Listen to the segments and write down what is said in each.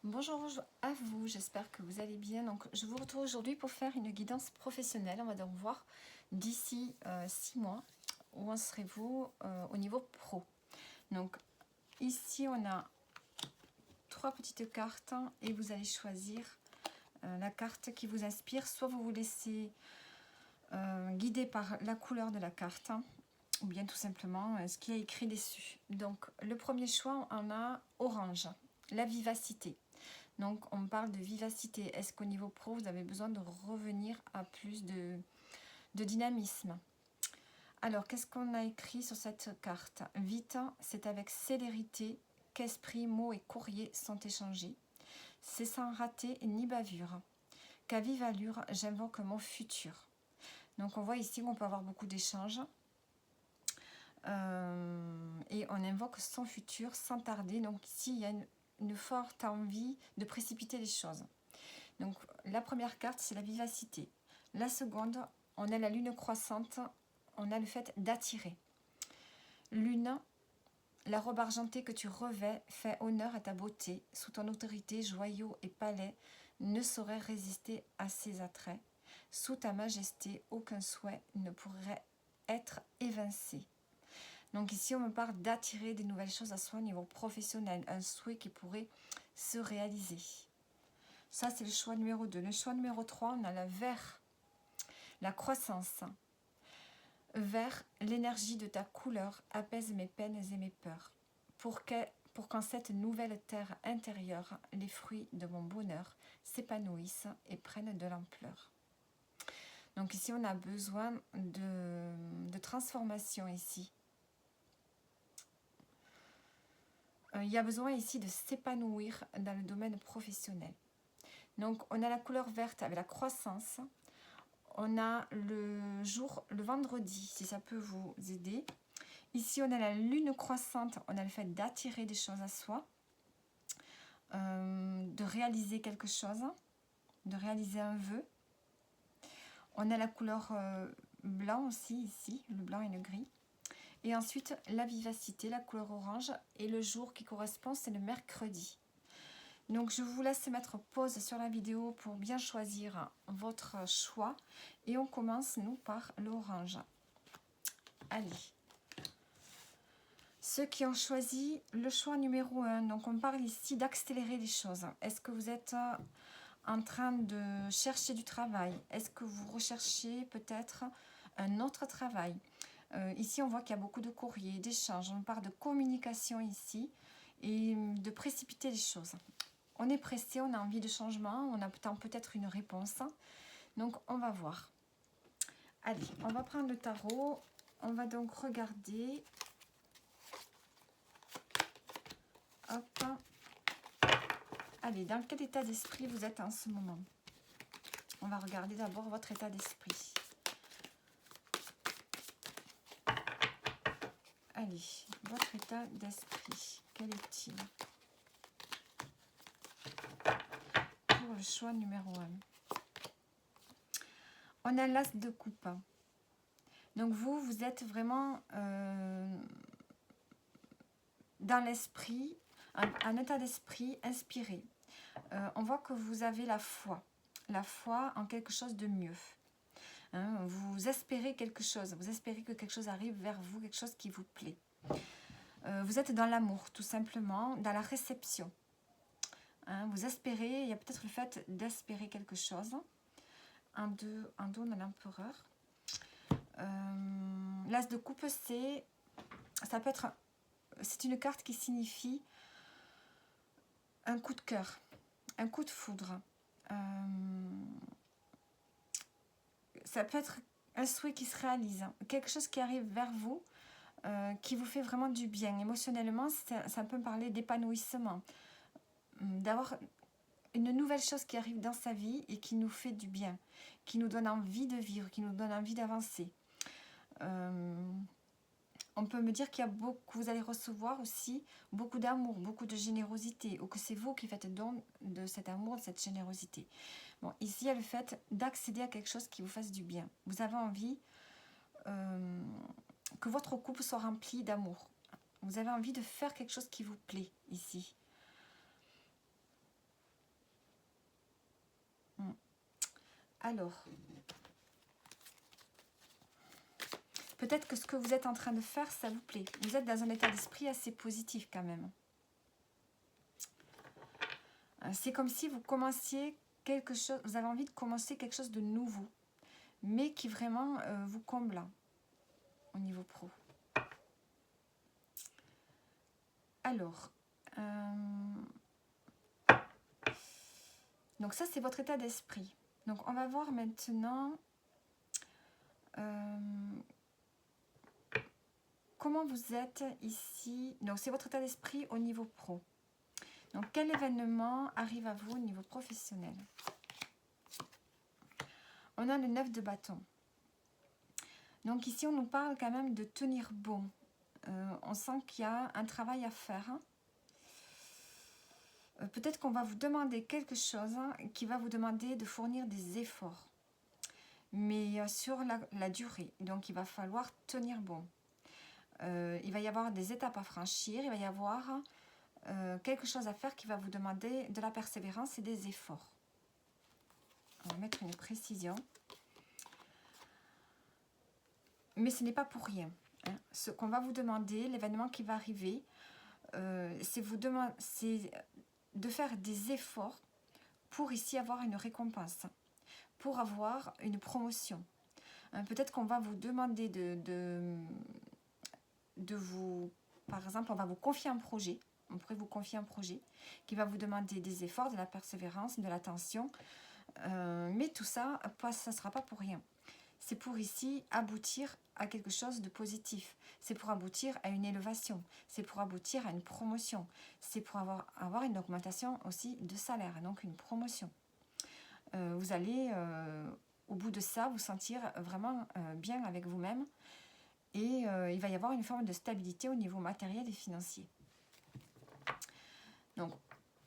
Bonjour à vous, j'espère que vous allez bien. Donc, je vous retrouve aujourd'hui pour faire une guidance professionnelle. On va donc voir d'ici 6 mois où en serez-vous au niveau pro. Donc, ici, on a 3 petites cartes et vous allez choisir la carte qui vous inspire. Soit vous vous laissez guider par la couleur de la carte ou bien tout simplement ce qui est écrit dessus. Donc, le premier choix, on a orange, la vivacité. Donc, on parle de vivacité. Est-ce qu'au niveau pro, vous avez besoin de revenir à plus de dynamisme? Alors, qu'est-ce qu'on a écrit sur cette carte? Vite, c'est avec célérité qu'esprit, mots et courrier sont échangés. C'est sans rater ni bavure. Qu'à vive allure, j'invoque mon futur. Donc, on voit ici qu'on peut avoir beaucoup d'échanges. Et on invoque son futur sans tarder. Donc, ici, il y a une forte envie de précipiter les choses. Donc la première carte, c'est la vivacité. La seconde, on a la lune croissante, on a le fait d'attirer. Lune, la robe argentée que tu revais fait honneur à ta beauté. Sous ton autorité, joyaux et palais ne sauraient résister à ses attraits. Sous ta majesté, aucun souhait ne pourrait être évincé. Donc ici, on me parle d'attirer des nouvelles choses à soi au niveau professionnel, un souhait qui pourrait se réaliser. Ça, c'est le choix numéro 2. Le choix numéro 3, on a le vert, la croissance. Vert, l'énergie de ta couleur apaise mes peines et mes peurs. Pour qu'en cette nouvelle terre intérieure, les fruits de mon bonheur s'épanouissent et prennent de l'ampleur. Donc ici, on a besoin de transformation ici. Il y a besoin ici de s'épanouir dans le domaine professionnel. Donc, on a la couleur verte avec la croissance. On a le jour, le vendredi, si ça peut vous aider. Ici, on a la lune croissante. On a le fait d'attirer des choses à soi, de réaliser quelque chose, de réaliser un vœu. On a la couleur blanc aussi, ici, le blanc et le gris. Et ensuite, la vivacité, la couleur orange. Et le jour qui correspond, c'est le mercredi. Donc, je vous laisse mettre pause sur la vidéo pour bien choisir votre choix. Et on commence, nous, par l'orange. Allez. Ceux qui ont choisi le choix numéro 1. Donc, on parle ici d'accélérer les choses. Est-ce que vous êtes en train de chercher du travail? Est-ce que vous recherchez peut-être un autre travail? Ici, on voit qu'il y a beaucoup de courriers, d'échanges. On parle de communication ici et de précipiter les choses. On est pressé, on a envie de changement, on attend peut-être une réponse. Donc, on va voir. Allez, on va prendre le tarot. On va donc regarder. Hop. Allez, dans quel état d'esprit vous êtes en ce moment? On va regarder d'abord votre état d'esprit. Allez, votre état d'esprit, quel est-il? Pour le choix numéro 1. On a l'as de coupe. Donc vous êtes vraiment dans l'esprit, un état d'esprit inspiré. On voit que vous avez la foi en quelque chose de mieux. Hein, vous espérez quelque chose, vous espérez que quelque chose arrive vers vous, quelque chose qui vous plaît. Vous êtes dans l'amour, tout simplement, dans la réception. Hein, vous espérez, il y a peut-être le fait d'espérer quelque chose. En deux, on a l'empereur. L'as de coupe, c'est une carte qui signifie un coup de cœur, un coup de foudre. Ça peut être un souhait qui se réalise, quelque chose qui arrive vers vous, qui vous fait vraiment du bien. Émotionnellement, ça peut parler d'épanouissement, d'avoir une nouvelle chose qui arrive dans sa vie et qui nous fait du bien, qui nous donne envie de vivre, qui nous donne envie d'avancer. On peut me dire qu'il y a beaucoup, vous allez recevoir aussi beaucoup d'amour, beaucoup de générosité, ou que c'est vous qui faites don de cet amour, de cette générosité. Bon, ici, il y a le fait d'accéder à quelque chose qui vous fasse du bien. Vous avez envie que votre couple soit rempli d'amour. Vous avez envie de faire quelque chose qui vous plaît ici. Alors, peut-être que ce que vous êtes en train de faire, ça vous plaît. Vous êtes dans un état d'esprit assez positif quand même. C'est comme si vous commenciez quelque chose, vous avez envie de commencer quelque chose de nouveau, mais qui vraiment vous comble au niveau pro. Alors, donc ça c'est votre état d'esprit. Donc on va voir maintenant comment vous êtes ici. Donc c'est votre état d'esprit au niveau pro. Donc quel événement arrive à vous au niveau professionnel? On a le 9 de bâton. Donc ici on nous parle quand même de tenir bon. On sent qu'il y a un travail à faire. Peut-être qu'on va vous demander quelque chose qui va vous demander de fournir des efforts. Mais sur la durée. Donc il va falloir tenir bon. Il va y avoir des étapes à franchir. Il va y avoir quelque chose à faire qui va vous demander de la persévérance et des efforts. On va mettre une précision. Mais ce n'est pas pour rien. Ce qu'on va vous demander, l'événement qui va arriver, c'est de faire des efforts pour ici avoir une récompense, pour avoir une promotion. Peut-être qu'on va vous demander de vous... Par exemple, on va vous confier un projet. On pourrait vous confier un projet qui va vous demander des efforts, de la persévérance, de l'attention. Mais tout ça, ça ne sera pas pour rien. C'est pour ici aboutir à quelque chose de positif. C'est pour aboutir à une élévation. C'est pour aboutir à une promotion. C'est pour avoir une augmentation aussi de salaire, donc une promotion. Vous allez, au bout de ça, vous sentir vraiment bien avec vous-même. Et il va y avoir une forme de stabilité au niveau matériel et financier. Donc,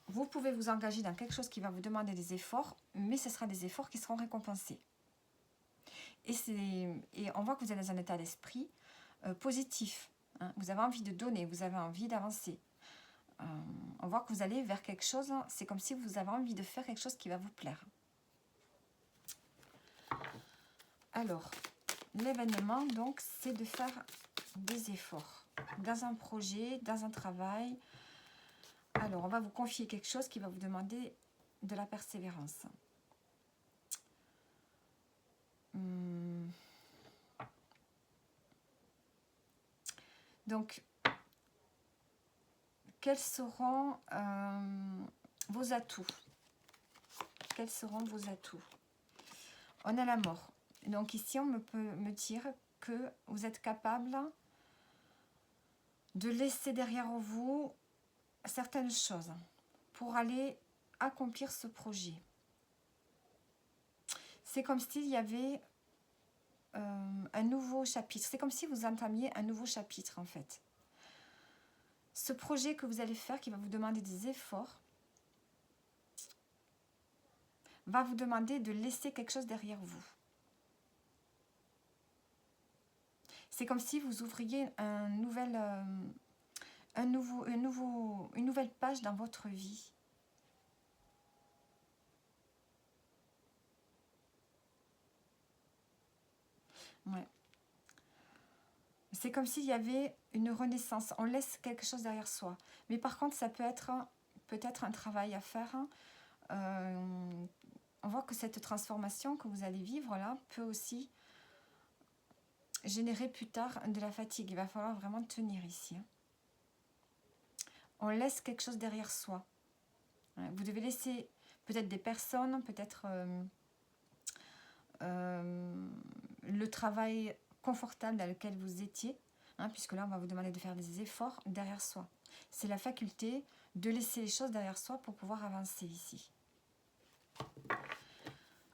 vous pouvez vous engager dans quelque chose qui va vous demander des efforts, mais ce sera des efforts qui seront récompensés. Et on voit que vous êtes dans un état d'esprit positif. Vous avez envie de donner, vous avez envie d'avancer. On voit que vous allez vers quelque chose, c'est comme si vous avez envie de faire quelque chose qui va vous plaire. Alors, l'événement, donc, c'est de faire des efforts dans un projet, dans un travail. Alors, on va vous confier quelque chose qui va vous demander de la persévérance. Donc, quels seront vos atouts? Quels seront vos atouts? On a la mort. Donc ici, on peut me dire que vous êtes capable de laisser derrière vous certaines choses pour aller accomplir ce projet. C'est comme s'il y avait un nouveau chapitre. C'est comme si vous entamiez un nouveau chapitre en fait. Ce projet que vous allez faire, qui va vous demander des efforts, va vous demander de laisser quelque chose derrière vous. C'est comme si vous ouvriez une nouvelle page dans votre vie. Ouais. C'est comme s'il y avait une renaissance. On laisse quelque chose derrière soi. Mais par contre, ça peut être peut-être un travail à faire. On voit que cette transformation que vous allez vivre là peut aussi générer plus tard de la fatigue. Il va falloir vraiment tenir ici. On laisse quelque chose derrière soi. Vous devez laisser peut-être des personnes, peut-être le travail confortable dans lequel vous étiez, puisque là on va vous demander de faire des efforts derrière soi. C'est la faculté de laisser les choses derrière soi pour pouvoir avancer ici.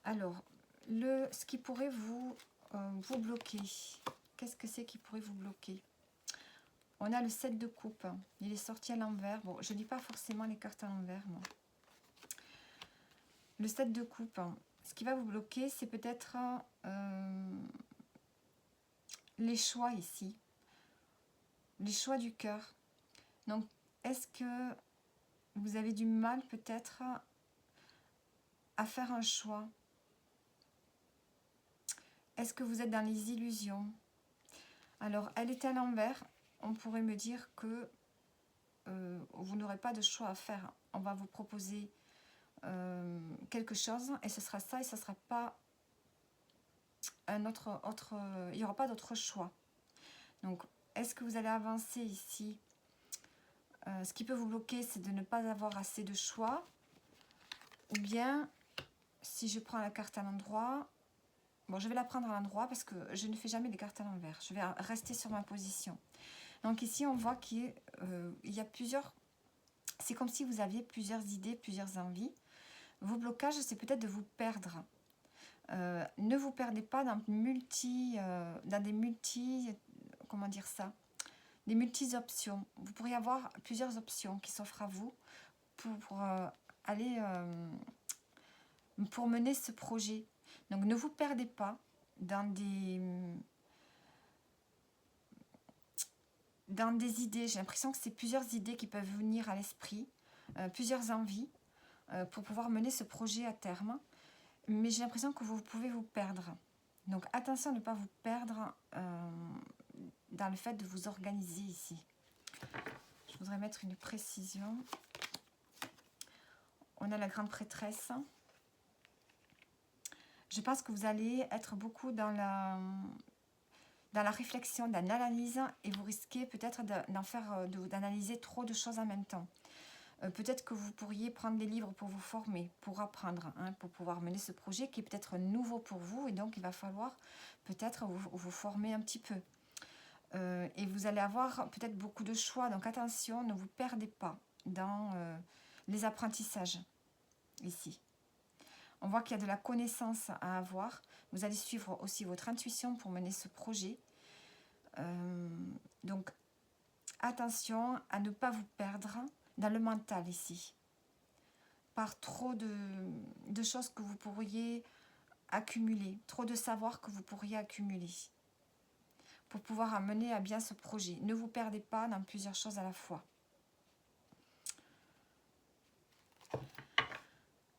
Alors, ce qui pourrait vous bloquer, qu'est-ce que c'est qui pourrait vous bloquer? On a le 7 de coupe, il est sorti à l'envers. Bon, je ne lis pas forcément les cartes à l'envers, moi. Le 7 de coupe, ce qui va vous bloquer, c'est peut-être les choix ici. Les choix du cœur. Donc, est-ce que vous avez du mal peut-être à faire un choix? Est-ce que vous êtes dans les illusions? Alors, elle est à l'envers. On pourrait me dire que vous n'aurez pas de choix à faire. On va vous proposer quelque chose et ce sera ça et ce ne sera pas un autre, il n'y aura pas d'autre choix. Donc, est-ce que vous allez avancer ici? Ce qui peut vous bloquer, c'est de ne pas avoir assez de choix. Ou bien, si je prends la carte à l'endroit, bon, je vais la prendre à l'endroit parce que je ne fais jamais les cartes à l'envers. Je vais rester sur ma position. Donc ici, on voit qu'il y a plusieurs... C'est comme si vous aviez plusieurs idées, plusieurs envies. Vos blocages, c'est peut-être de vous perdre. Ne vous perdez pas dans des multi... Comment dire ça? Des multi-options. Vous pourriez avoir plusieurs options qui s'offrent à vous pour aller... pour mener ce projet. Donc ne vous perdez pas dans des idées. J'ai l'impression que c'est plusieurs idées qui peuvent venir à l'esprit, plusieurs envies pour pouvoir mener ce projet à terme. Mais j'ai l'impression que vous pouvez vous perdre. Donc attention à ne pas vous perdre dans le fait de vous organiser ici. Je voudrais mettre une précision. On a la grande prêtresse. Je pense que vous allez être beaucoup dans la réflexion, dans l'analyse, et vous risquez peut-être d'analyser trop de choses en même temps. Peut-être que vous pourriez prendre des livres pour vous former, pour apprendre, pour pouvoir mener ce projet qui est peut-être nouveau pour vous, et donc il va falloir peut-être vous former un petit peu. Et vous allez avoir peut-être beaucoup de choix, donc attention, ne vous perdez pas dans les apprentissages ici. On voit qu'il y a de la connaissance à avoir. Vous allez suivre aussi votre intuition pour mener ce projet. Donc, attention à ne pas vous perdre dans le mental ici. Par trop de choses que vous pourriez accumuler. Trop de savoir que vous pourriez accumuler. Pour pouvoir mener à bien ce projet. Ne vous perdez pas dans plusieurs choses à la fois.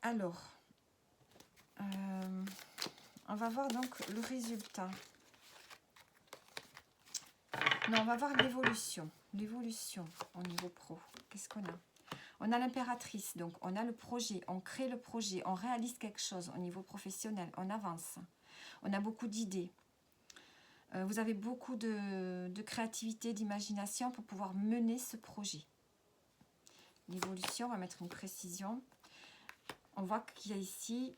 Alors... on va voir donc le résultat. Non, on va voir l'évolution. L'évolution au niveau pro. Qu'est-ce qu'on a? On a l'impératrice, donc on a le projet, on crée le projet, on réalise quelque chose au niveau professionnel, on avance. On a beaucoup d'idées. Vous avez beaucoup de créativité, d'imagination pour pouvoir mener ce projet. L'évolution, on va mettre une précision. On voit qu'il y a ici...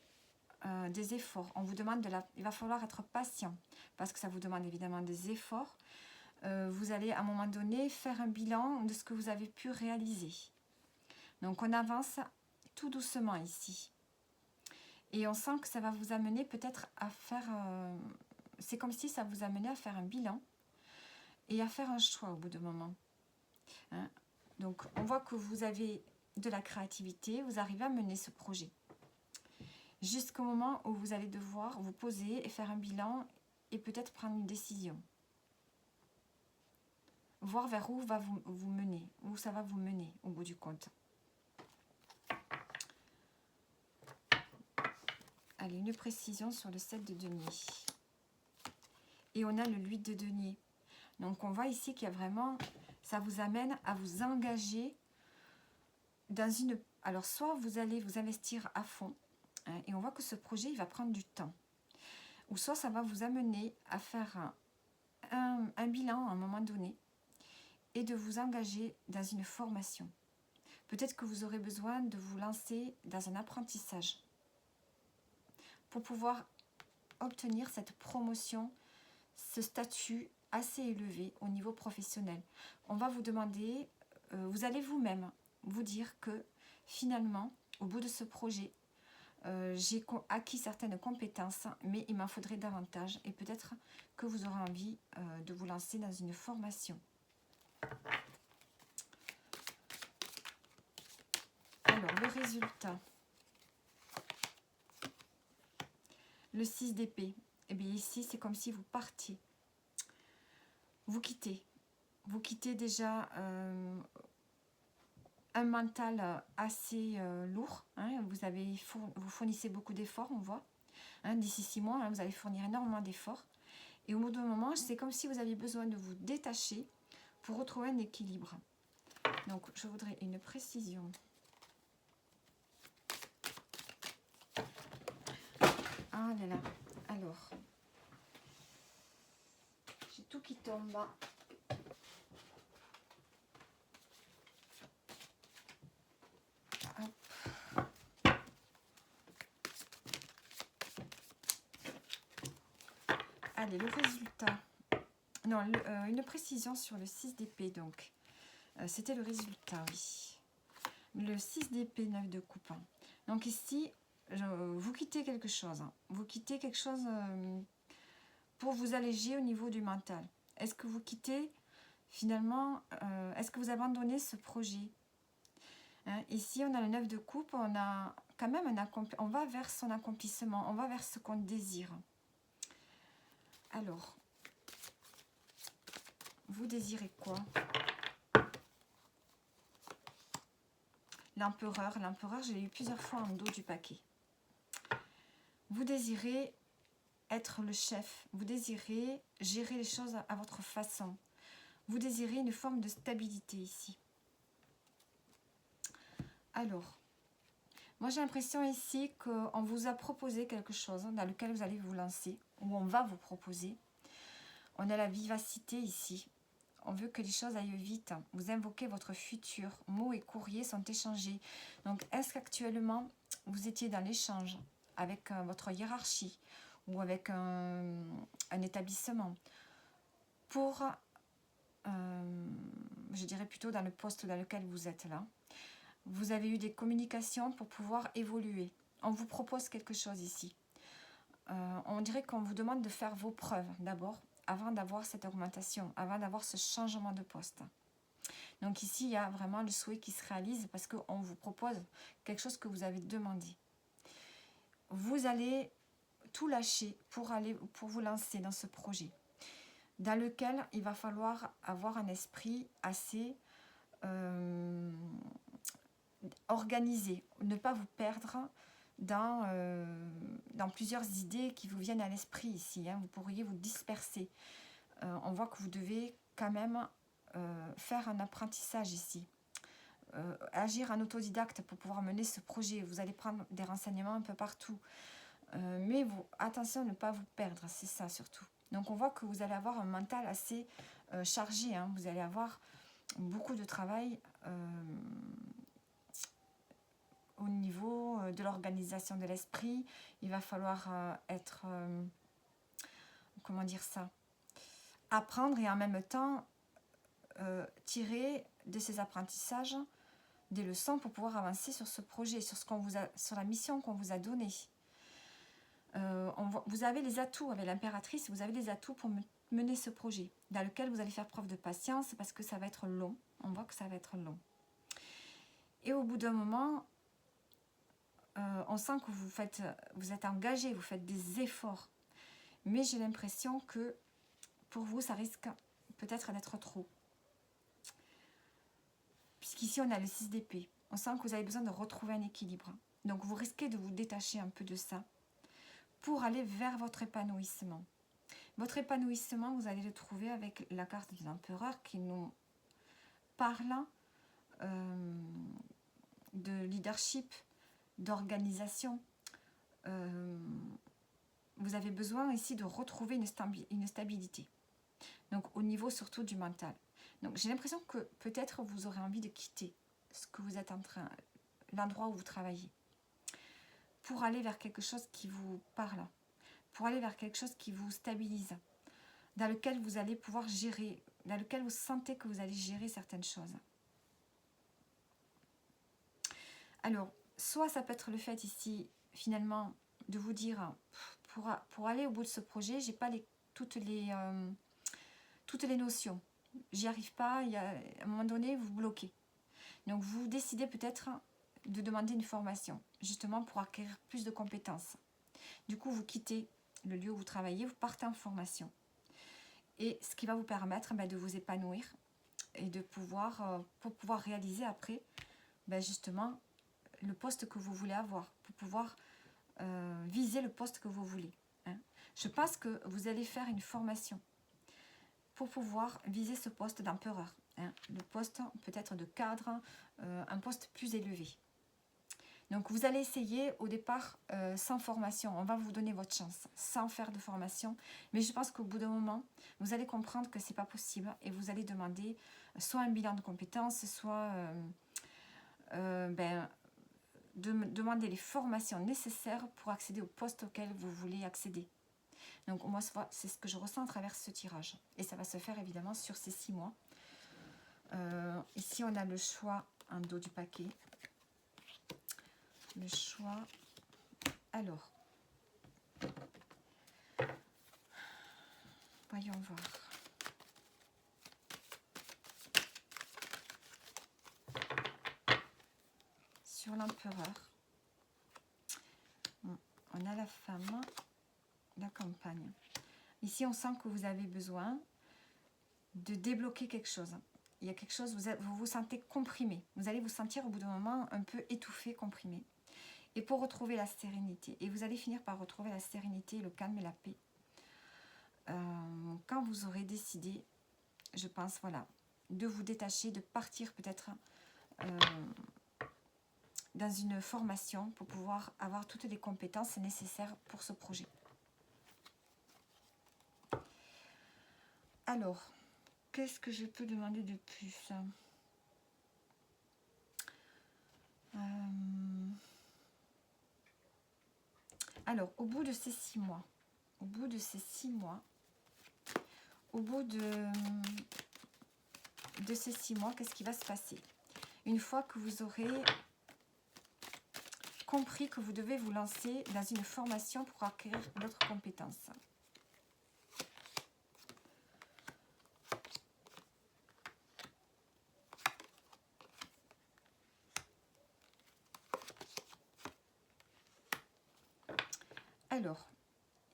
des efforts. On vous demande il va falloir être patient parce que ça vous demande évidemment des efforts. Vous allez à un moment donné faire un bilan de ce que vous avez pu réaliser. Donc on avance tout doucement ici. Et on sent que ça va vous amener peut-être à faire... c'est comme si ça vous amenait à faire un bilan et à faire un choix au bout d'un moment. Donc on voit que vous avez de la créativité, vous arrivez à mener ce projet. Jusqu'au moment où vous allez devoir vous poser et faire un bilan et peut-être prendre une décision. Voir vers où va vous mener, où ça va vous mener au bout du compte. Allez, une précision sur le 7 de denier. Et on a le 8 de denier. Donc on voit ici qu'il y a vraiment, ça vous amène à vous engager dans une... Alors soit vous allez vous investir à fond, et on voit que ce projet, il va prendre du temps. Ou soit ça va vous amener à faire un bilan à un moment donné et de vous engager dans une formation. Peut-être que vous aurez besoin de vous lancer dans un apprentissage pour pouvoir obtenir cette promotion, ce statut assez élevé au niveau professionnel. On va vous demander, vous allez vous-même vous dire que finalement, au bout de ce projet, j'ai acquis certaines compétences, mais il m'en faudrait davantage. Et peut-être que vous aurez envie de vous lancer dans une formation. Alors, le résultat. Le 6 d'épée. Eh bien, ici, c'est comme si vous partiez. Vous quittez. Vous quittez déjà... un mental assez lourd, vous fournissez beaucoup d'efforts, on voit. Hein, d'ici 6 mois, hein, vous allez fournir énormément d'efforts. Et au bout d'un moment, c'est comme si vous aviez besoin de vous détacher pour retrouver un équilibre. Donc, je voudrais une précision. Ah là là. Alors, j'ai tout qui tombe. Allez, le résultat. Non, une précision sur le 6 d'épée, donc. C'était le résultat, oui. Le 6 d'épée, 9 de coupe. Donc ici, vous quittez quelque chose. Vous quittez quelque chose pour vous alléger au niveau du mental. Est-ce que vous quittez, finalement, est-ce que vous abandonnez ce projet? Hein, ici, on a le 9 de coupe, on a quand même on va vers son accomplissement, on va vers ce qu'on désire. Alors, vous désirez quoi? L'empereur, je l'ai eu plusieurs fois en dos du paquet. Vous désirez être le chef, vous désirez gérer les choses à votre façon. Vous désirez une forme de stabilité ici. Alors, moi j'ai l'impression ici qu'on vous a proposé quelque chose dans lequel vous allez vous lancer, ou on va vous proposer. On a la vivacité ici. On veut que les choses aillent vite. Vous invoquez votre futur. Mots et courriers sont échangés. Donc, est-ce qu'actuellement, vous étiez dans l'échange avec votre hiérarchie ou avec un établissement pour, je dirais plutôt dans le poste dans lequel vous êtes là. Vous avez eu des communications pour pouvoir évoluer. On vous propose quelque chose ici. On dirait qu'on vous demande de faire vos preuves d'abord, avant d'avoir cette augmentation, avant d'avoir ce changement de poste. Donc ici, il y a vraiment le souhait qui se réalise parce qu'on vous propose quelque chose que vous avez demandé. Vous allez tout lâcher pour vous lancer dans ce projet, dans lequel il va falloir avoir un esprit assez organisé, ne pas vous perdre dans plusieurs idées qui vous viennent à l'esprit ici. Hein. Vous pourriez vous disperser. On voit que vous devez quand même faire un apprentissage ici. Agir en autodidacte pour pouvoir mener ce projet. Vous allez prendre des renseignements un peu partout. Mais attention à ne pas vous perdre, c'est ça surtout. Donc on voit que vous allez avoir un mental assez chargé. Hein. Vous allez avoir beaucoup de travail au niveau de l'organisation de l'esprit. Il va falloir être... comment dire ça? Apprendre et en même temps tirer de ces apprentissages des leçons pour pouvoir avancer sur ce projet, sur la mission qu'on vous a donnée. Vous avez les atouts avec l'impératrice, vous avez les atouts pour mener ce projet, dans lequel vous allez faire preuve de patience parce que ça va être long. On voit que ça va être long. Et au bout d'un moment, on sent que vous êtes engagé, vous faites des efforts. Mais j'ai l'impression que pour vous, ça risque peut-être d'être trop. Puisqu'ici, on a le 6 d'épée. On sent que vous avez besoin de retrouver un équilibre. Donc, vous risquez de vous détacher un peu de ça pour aller vers votre épanouissement. Votre épanouissement, vous allez le trouver avec la carte de l'empereur qui nous parle de leadership, d'organisation. Vous avez besoin ici de retrouver une stabilité. Donc, au niveau surtout du mental. Donc, j'ai l'impression que peut-être vous aurez envie de quitter ce que vous êtes l'endroit où vous travaillez, pour aller vers quelque chose qui vous parle, pour aller vers quelque chose qui vous stabilise, dans lequel vous allez pouvoir gérer, dans lequel vous sentez que vous allez gérer certaines choses. Alors, soit ça peut être le fait ici, finalement, de vous dire, pour aller au bout de ce projet, j'ai pas toutes les notions. J'y arrive pas, à un moment donné, vous bloquez. Donc, vous décidez peut-être de demander une formation, justement pour acquérir plus de compétences. Du coup, vous quittez le lieu où vous travaillez, vous partez en formation. Et ce qui va vous permettre de vous épanouir et de pouvoir, pour pouvoir réaliser après, justement, le poste que vous voulez avoir, pour pouvoir viser le poste que vous voulez. Hein. Je pense que vous allez faire une formation pour pouvoir viser ce poste d'empereur. Hein. Le poste peut-être de cadre, un poste plus élevé. Donc vous allez essayer au départ sans formation. On va vous donner votre chance, sans faire de formation. Mais je pense qu'au bout d'un moment, vous allez comprendre que ce n'est pas possible. Et vous allez demander soit un bilan de compétences, soit demander les formations nécessaires pour accéder au poste auquel vous voulez accéder. Donc moi, c'est ce que je ressens à travers ce tirage. Et ça va se faire évidemment sur ces 6 mois. Ici, on a le choix en dos du paquet. Le choix. Alors, voyons voir. Sur l'empereur, on a la femme, la campagne. Ici, on sent que vous avez besoin de débloquer quelque chose. Il y a quelque chose, vous vous sentez comprimé. Vous allez vous sentir au bout d'un moment un peu étouffé, comprimé. Et pour retrouver la sérénité. Et vous allez finir par retrouver la sérénité, le calme et la paix. Quand vous aurez décidé, je pense, voilà, de vous détacher, de partir peut-être dans une formation pour pouvoir avoir toutes les compétences nécessaires pour ce projet. Alors, qu'est-ce que je peux demander de plus ? Alors, au bout de ces 6 mois, au bout de ces 6 mois, qu'est-ce qui va se passer? Une fois que vous aurez compris que vous devez vous lancer dans une formation pour acquérir d'autres compétences. Alors,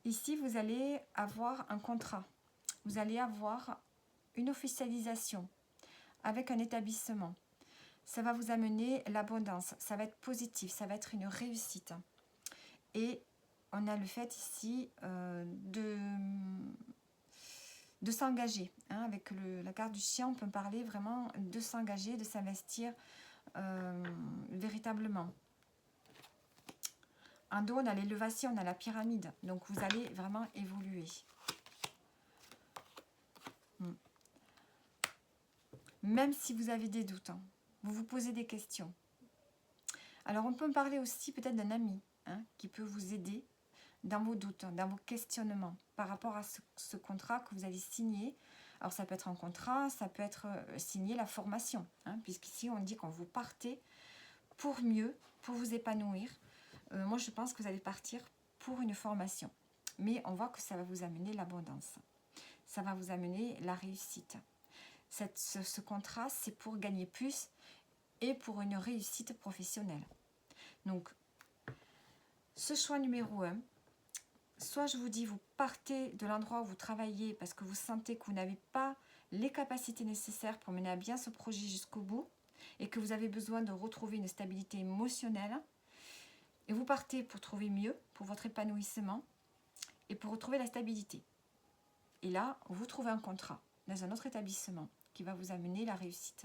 ici, vous allez avoir un contrat. Vous allez avoir une officialisation avec un établissement. Ça va vous amener l'abondance. Ça va être positif. Ça va être une réussite. Et on a le fait ici de s'engager. Hein, avec la carte du chien, on peut parler vraiment de s'engager, de s'investir véritablement. En dos, on a l'élévation, on a la pyramide. Donc, vous allez vraiment évoluer. Même si vous avez des doutes, hein, vous vous posez des questions. Alors, on peut me parler aussi peut-être d'un ami qui peut vous aider dans vos doutes, dans vos questionnements par rapport à ce contrat que vous allez signer. Alors, ça peut être un contrat, ça peut être signer la formation, puisqu'ici, on dit qu'on vous partez pour mieux, pour vous épanouir. Moi, je pense que vous allez partir pour une formation. Mais on voit que ça va vous amener l'abondance. Ça va vous amener la réussite. Ce contrat, c'est pour gagner plus et pour une réussite professionnelle. Donc, ce choix numéro 1, soit je vous dis, vous partez de l'endroit où vous travaillez parce que vous sentez que vous n'avez pas les capacités nécessaires pour mener à bien ce projet jusqu'au bout et que vous avez besoin de retrouver une stabilité émotionnelle. Et vous partez pour trouver mieux, pour votre épanouissement et pour retrouver la stabilité. Et là, vous trouvez un contrat dans un autre établissement qui va vous amener la réussite.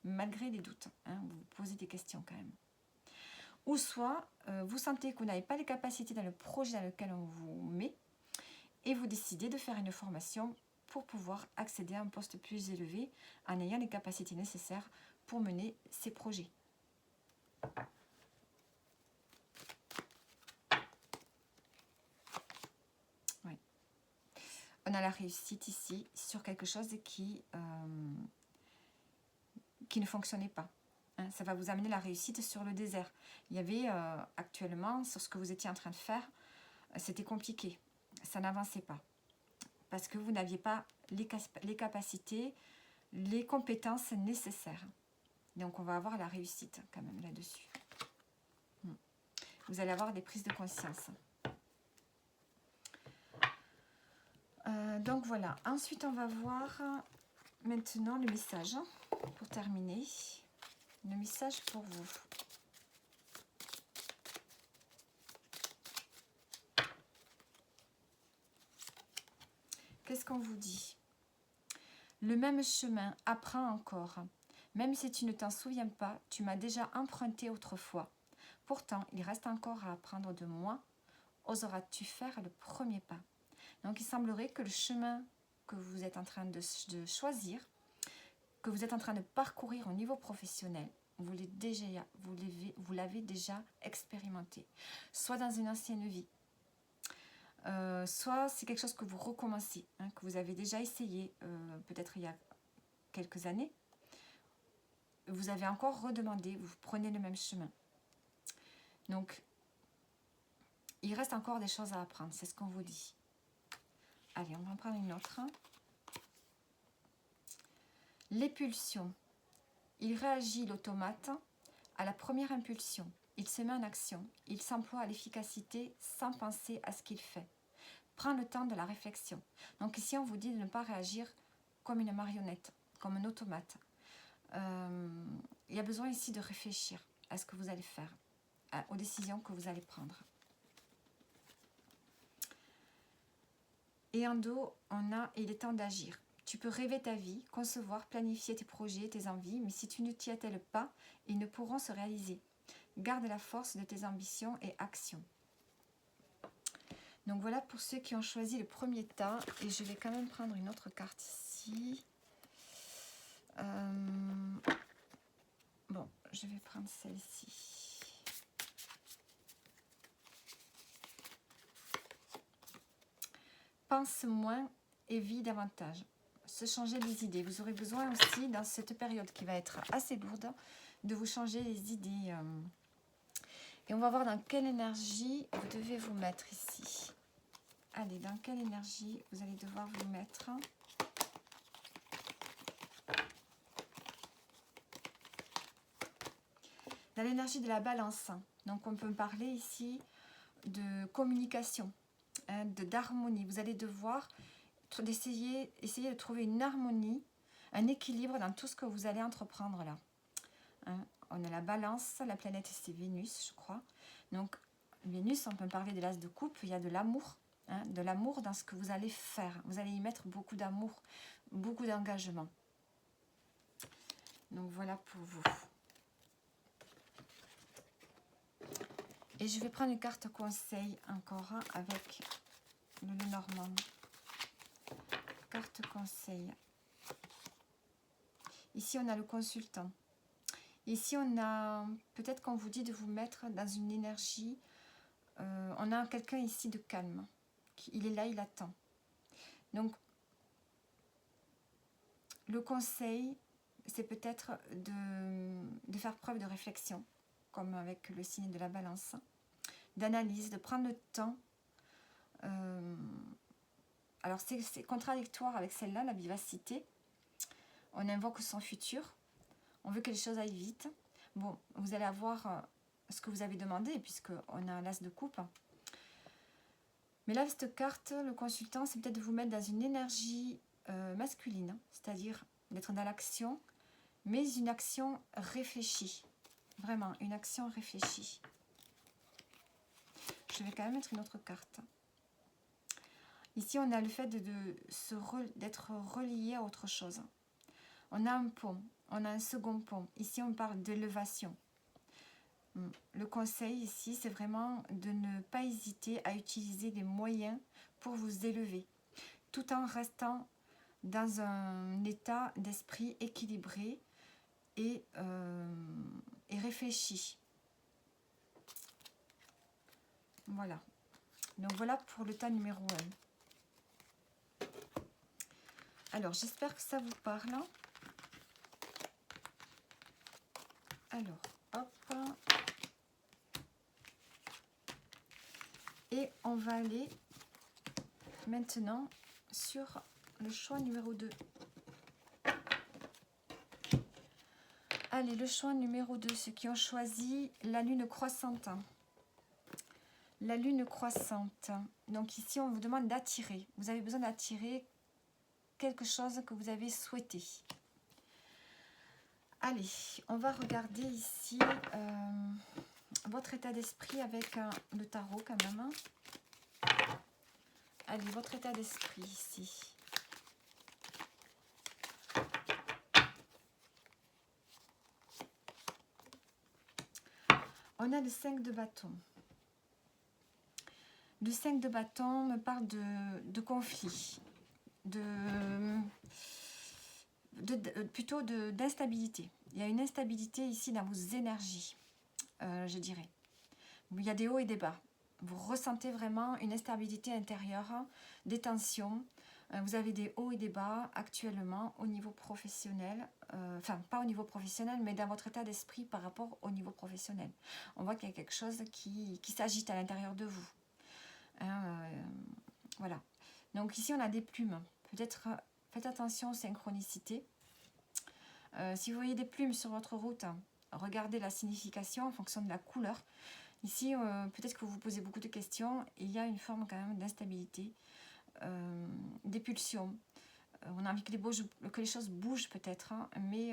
Malgré les doutes, vous vous posez des questions quand même. Ou soit, vous sentez que vous n'avez pas les capacités dans le projet dans lequel on vous met et vous décidez de faire une formation pour pouvoir accéder à un poste plus élevé en ayant les capacités nécessaires pour mener ces projets. On a la réussite ici sur quelque chose qui ne fonctionnait pas. Ça va vous amener la réussite sur le désert. Il y avait actuellement, sur ce que vous étiez en train de faire, c'était compliqué. Ça n'avançait pas. Parce que vous n'aviez pas les capacités, les compétences nécessaires. Donc on va avoir la réussite quand même là-dessus. Vous allez avoir des prises de conscience. Donc voilà, ensuite on va voir maintenant le message pour terminer. Le message pour vous. qu'est-ce qu'on vous dit? Le même chemin, apprends encore. Même si tu ne t'en souviens pas, tu m'as déjà emprunté autrefois. Pourtant, il reste encore à apprendre de moi. Oseras-tu faire le premier pas? Donc, il semblerait que le chemin que vous êtes en train de choisir, que vous êtes en train de parcourir au niveau professionnel, vous l'avez déjà expérimenté. Soit dans une ancienne vie, soit c'est quelque chose que vous recommencez, hein, que vous avez déjà essayé peut-être il y a quelques années. Vous avez encore redemandé, vous prenez le même chemin. Donc, il reste encore des choses à apprendre, c'est ce qu'on vous dit. Allez, on va en prendre une autre. Les pulsions. Il réagit l'automate à la première impulsion. Il se met en action. Il s'emploie à l'efficacité sans penser à ce qu'il fait. Prends le temps de la réflexion. Donc ici, on vous dit de ne pas réagir comme une marionnette, comme un automate. Il y a besoin ici de réfléchir à ce que vous allez faire, aux décisions que vous allez prendre. Et en dos, on a « il est temps d'agir ». Tu peux rêver ta vie, concevoir, planifier tes projets, tes envies, mais si tu ne t'y attelles pas, ils ne pourront se réaliser. Garde la force de tes ambitions et actions. Donc voilà pour ceux qui ont choisi le premier tas. Et je vais quand même prendre une autre carte ici. Bon, je vais prendre celle-ci. Pense moins et vis davantage. Se changer les idées. Vous aurez besoin aussi, dans cette période qui va être assez lourde, de vous changer les idées. Et on va voir dans quelle énergie vous devez vous mettre ici. Allez, dans quelle énergie vous allez devoir vous mettre? Dans l'énergie de la balance. Donc on peut parler ici de communication, hein, d'harmonie. Vous allez devoir essayer de trouver une harmonie, un équilibre dans tout ce que vous allez entreprendre là. Hein, on a la balance, la planète c'est Vénus, je crois. Donc Vénus, on peut parler de l'as de coupe, il y a de l'amour, hein, de l'amour dans ce que vous allez faire. Vous allez y mettre beaucoup d'amour, beaucoup d'engagement. Donc voilà pour vous. Et je vais prendre une carte conseil encore avec le Lenormand. Carte conseil. Ici, on a le consultant. Ici, on a, peut-être qu'on vous dit de vous mettre dans une énergie. On a quelqu'un ici de calme. Il est là, il attend. Donc, le conseil, c'est peut-être de faire preuve de réflexion, comme avec le signe de la balance, d'analyse, de prendre le temps. Alors, c'est contradictoire avec celle-là, la vivacité. On invoque son futur. On veut que les choses aillent vite. Bon, vous allez avoir ce que vous avez demandé, puisqu'on a l'as de coupe. Mais là, cette carte, le consultant, c'est peut-être de vous mettre dans une énergie masculine, c'est-à-dire d'être dans l'action, mais une action réfléchie. Vraiment, une action réfléchie. Je vais quand même mettre une autre carte. Ici, on a le fait d'être relié à autre chose. On a un pont, on a un second pont. Ici, on parle d'élévation. Le conseil ici, c'est vraiment de ne pas hésiter à utiliser des moyens pour vous élever, tout en restant dans un état d'esprit équilibré et réfléchi. Voilà. Donc voilà pour le tas numéro 1. Alors, j'espère que ça vous parle. Alors, hop. Et on va aller maintenant sur le choix numéro 2. Allez, le choix numéro 2, ceux qui ont choisi la lune croissante. La lune croissante. Donc ici, on vous demande d'attirer. Vous avez besoin d'attirer quelque chose que vous avez souhaité. Allez, on va regarder ici votre état d'esprit avec le tarot quand même. Allez, votre état d'esprit ici. On a le 5 de bâton. Le 5 de bâton me parle de conflit, plutôt d'instabilité. Il y a une instabilité ici dans vos énergies, je dirais. Il y a des hauts et des bas. Vous ressentez vraiment une instabilité intérieure, des tensions. Vous avez des hauts et des bas actuellement au niveau professionnel. Enfin, pas au niveau professionnel, mais dans votre état d'esprit par rapport au niveau professionnel. On voit qu'il y a quelque chose qui s'agite à l'intérieur de vous. Voilà. Donc ici, on a des plumes. Peut-être faites attention aux synchronicités. Si vous voyez des plumes sur votre route, regardez la signification en fonction de la couleur. Ici, peut-être que vous vous posez beaucoup de questions. Il y a une forme quand même d'instabilité, des pulsions. On a envie que les choses bougent peut-être, hein, mais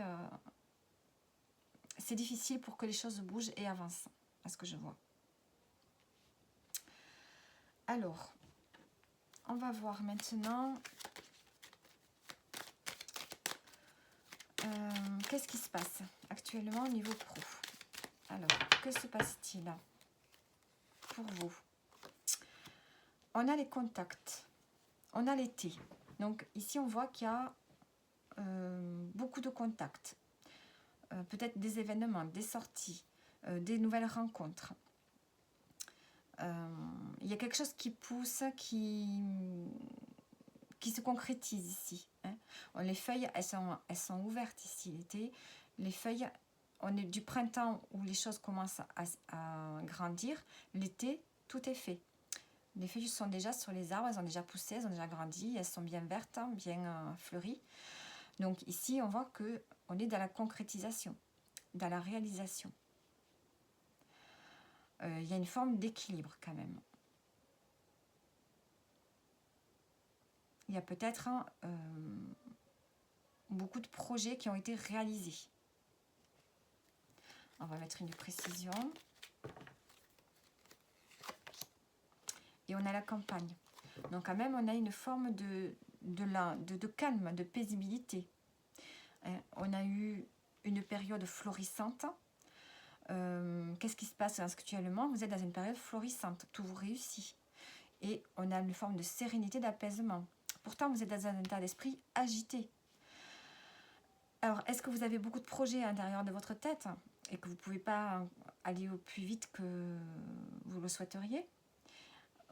c'est difficile pour que les choses bougent et avancent, à ce que je vois. Alors, on va voir maintenant qu'est-ce qui se passe actuellement au niveau pro. Alors, que se passe-t-il pour vous? On a les contacts, on a l'été. Donc ici, on voit qu'il y a beaucoup de contacts. Peut-être des événements, des sorties, des nouvelles rencontres. Il y a quelque chose qui pousse, qui se concrétise ici. Hein. Les feuilles, elles sont ouvertes ici l'été. Les feuilles, on est du printemps où les choses commencent à grandir. L'été, tout est fait. Les feuilles sont déjà sur les arbres, elles ont déjà poussé, elles ont déjà grandi, elles sont bien vertes, hein, bien fleuries. Donc ici, on voit qu'on est dans la concrétisation, dans la réalisation. Il y a une forme d'équilibre quand même. Il y a peut-être beaucoup de projets qui ont été réalisés. On va mettre une précision. Et on a la campagne. Donc quand même, on a une forme de calme, de paisibilité. On a eu une période florissante. Qu'est-ce qui se passe actuellement? Vous êtes dans une période florissante, tout vous réussit. Et on a une forme de sérénité, d'apaisement. Pourtant, vous êtes dans un état d'esprit agité. Alors, est-ce que vous avez beaucoup de projets à l'intérieur de votre tête et que vous ne pouvez pas aller au plus vite que vous le souhaiteriez?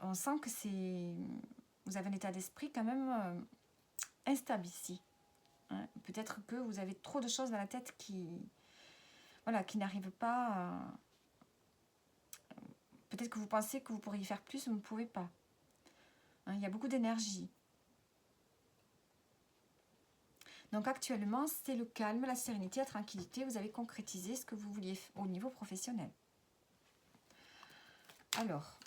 On sent que vous avez un état d'esprit quand même instable ici. Hein. Peut-être que vous avez trop de choses dans la tête qui n'arrivent pas. Peut-être que vous pensez que vous pourriez faire plus, mais vous ne pouvez pas. Hein, il y a beaucoup d'énergie. Donc actuellement, c'est le calme, la sérénité, la tranquillité. Vous avez concrétisé ce que vous vouliez au niveau professionnel. Alors,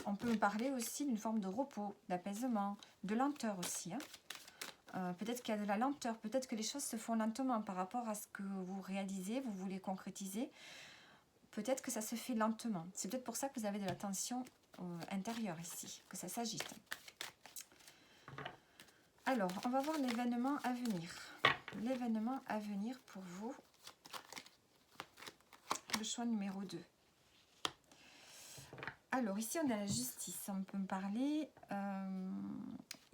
on peut parler aussi d'une forme de repos, d'apaisement, de lenteur aussi. Hein. Peut-être qu'il y a de la lenteur, peut-être que les choses se font lentement par rapport à ce que vous réalisez, vous voulez concrétiser. Peut-être que ça se fait lentement. C'est peut-être pour ça que vous avez de la tension intérieure ici, que ça s'agite. Alors, on va voir l'événement à venir. L'événement à venir pour vous. Le choix numéro 2. Alors, ici, on a la justice. On peut me parler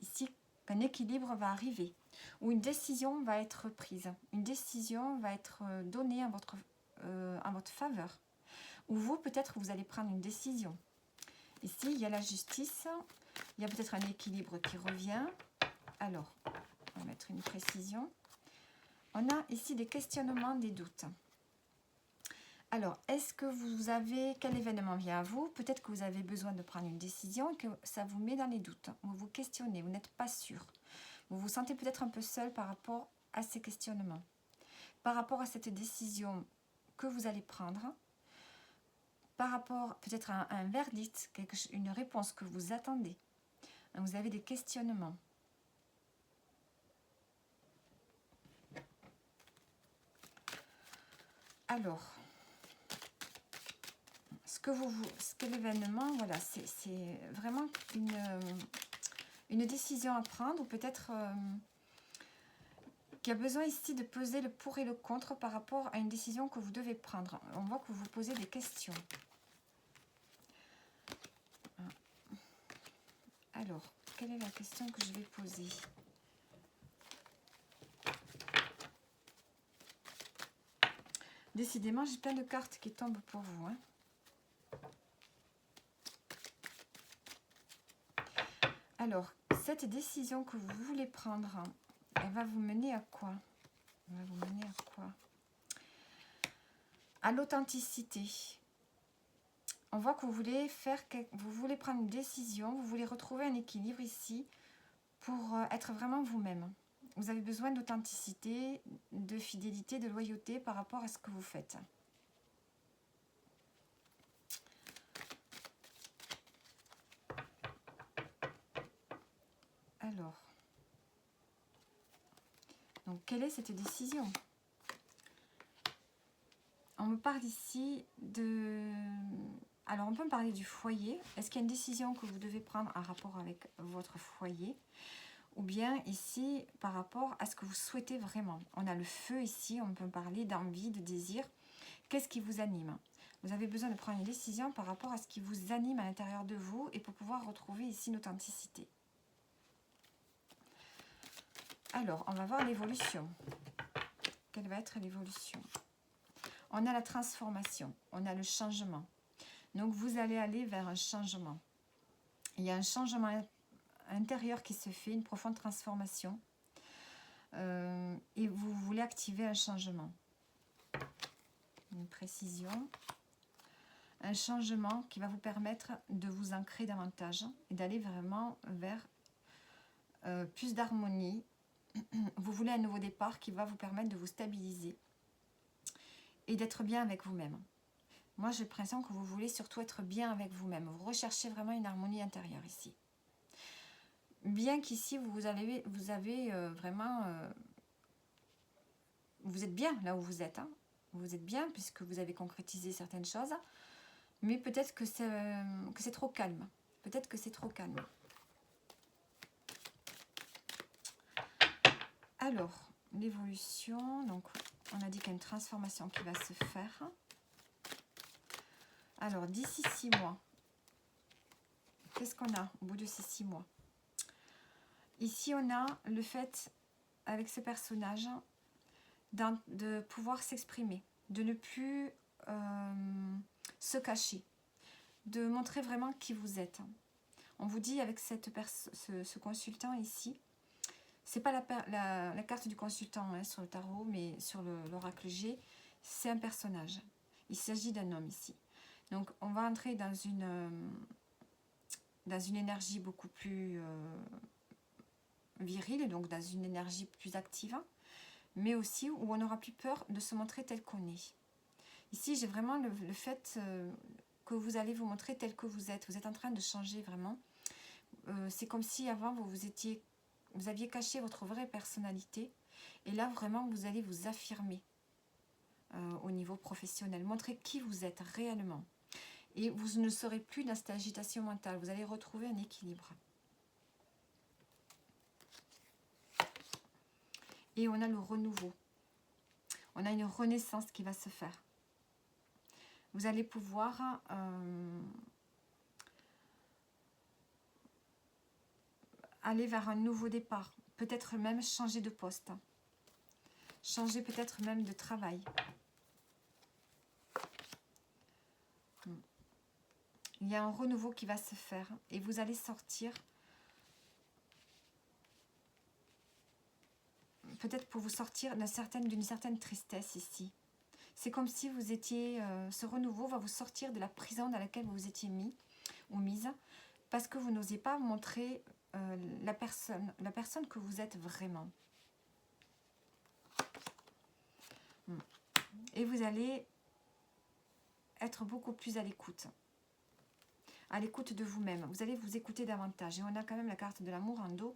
ici qu'un équilibre va arriver, ou une décision va être prise. Une décision va être donnée en votre faveur. Ou vous, peut-être, vous allez prendre une décision. Ici, il y a la justice. Il y a peut-être un équilibre qui revient. Alors, on va mettre une précision. On a ici des questionnements, des doutes. Alors, est-ce que vous avez... Quel événement vient à vous? Peut-être que vous avez besoin de prendre une décision et que ça vous met dans les doutes. Vous vous questionnez, vous n'êtes pas sûr. Vous vous sentez peut-être un peu seul par rapport à ces questionnements. Par rapport à cette décision que vous allez prendre. Par rapport peut-être à un verdict, une réponse que vous attendez. Vous avez des questionnements. Alors, ce que l'événement, voilà, c'est vraiment une décision à prendre, ou peut-être qui a besoin ici de peser le pour et le contre par rapport à une décision que vous devez prendre. On voit que vous vous posez des questions. Alors, quelle est la question que je vais poser? Décidément, j'ai plein de cartes qui tombent pour vous. Hein. Alors, cette décision que vous voulez prendre, elle va vous mener à quoi? Elle va vous mener à quoi? À l'authenticité. On voit que vous voulez prendre une décision, vous voulez retrouver un équilibre ici pour être vraiment vous-même. Vous avez besoin d'authenticité, de fidélité, de loyauté par rapport à ce que vous faites. Alors, donc quelle est cette décision? On me parle ici de... Alors, on peut me parler du foyer. Est-ce qu'il y a une décision que vous devez prendre en rapport avec votre foyer? Ou bien ici, par rapport à ce que vous souhaitez vraiment. On a le feu ici, on peut parler d'envie, de désir. Qu'est-ce qui vous anime? Vous avez besoin de prendre une décision par rapport à ce qui vous anime à l'intérieur de vous et pour pouvoir retrouver ici une authenticité. Alors, on va voir l'évolution. Quelle va être l'évolution? On a la transformation, on a le changement. Donc, vous allez aller vers un changement. Il y a un changement intérieur qui se fait, une profonde transformation. Et vous voulez activer un changement. Une précision. Un changement qui va vous permettre de vous ancrer davantage et d'aller vraiment vers plus d'harmonie. Vous voulez un nouveau départ qui va vous permettre de vous stabiliser et d'être bien avec vous-même. Moi, j'ai l'impression que vous voulez surtout être bien avec vous-même. Vous recherchez vraiment une harmonie intérieure ici. Bien qu'ici, vous avez vraiment... vous êtes bien là où vous êtes. Hein. Vous êtes bien puisque vous avez concrétisé certaines choses. Mais peut-être que c'est trop calme. Peut-être que c'est trop calme. Alors, l'évolution. Donc, on a dit qu'il y a une transformation qui va se faire. Alors, d'ici 6 mois, qu'est-ce qu'on a au bout de ces 6 mois? Ici, on a le fait, avec ce personnage, de pouvoir s'exprimer, de ne plus se cacher, de montrer vraiment qui vous êtes. On vous dit avec ce consultant ici, c'est pas la carte du consultant hein, sur le tarot, mais sur l'oracle G, c'est un personnage. Il s'agit d'un homme ici. Donc, on va entrer dans une énergie beaucoup plus virile, donc dans une énergie plus active, mais aussi où on n'aura plus peur de se montrer tel qu'on est. Ici, j'ai vraiment le fait que vous allez vous montrer tel que vous êtes. Vous êtes en train de changer vraiment. C'est comme si avant, vous aviez caché votre vraie personnalité. Et là, vraiment, vous allez vous affirmer au niveau professionnel. Montrer qui vous êtes réellement. Et vous ne serez plus dans cette agitation mentale. Vous allez retrouver un équilibre. Et on a le renouveau. On a une renaissance qui va se faire. Vous allez pouvoir aller vers un nouveau départ. Peut-être même changer de poste. Changer peut-être même de travail. Il y a un renouveau qui va se faire. Et vous allez sortir. Peut-être pour vous sortir d'une certaine tristesse ici. C'est comme si vous étiez... ce renouveau va vous sortir de la prison dans laquelle vous étiez mis ou mise. Parce que vous n'osez pas montrer la personne que vous êtes vraiment. Et vous allez être beaucoup plus à l'écoute. À l'écoute de vous-même. Vous allez vous écouter davantage. Et on a quand même la carte de l'amour en dos.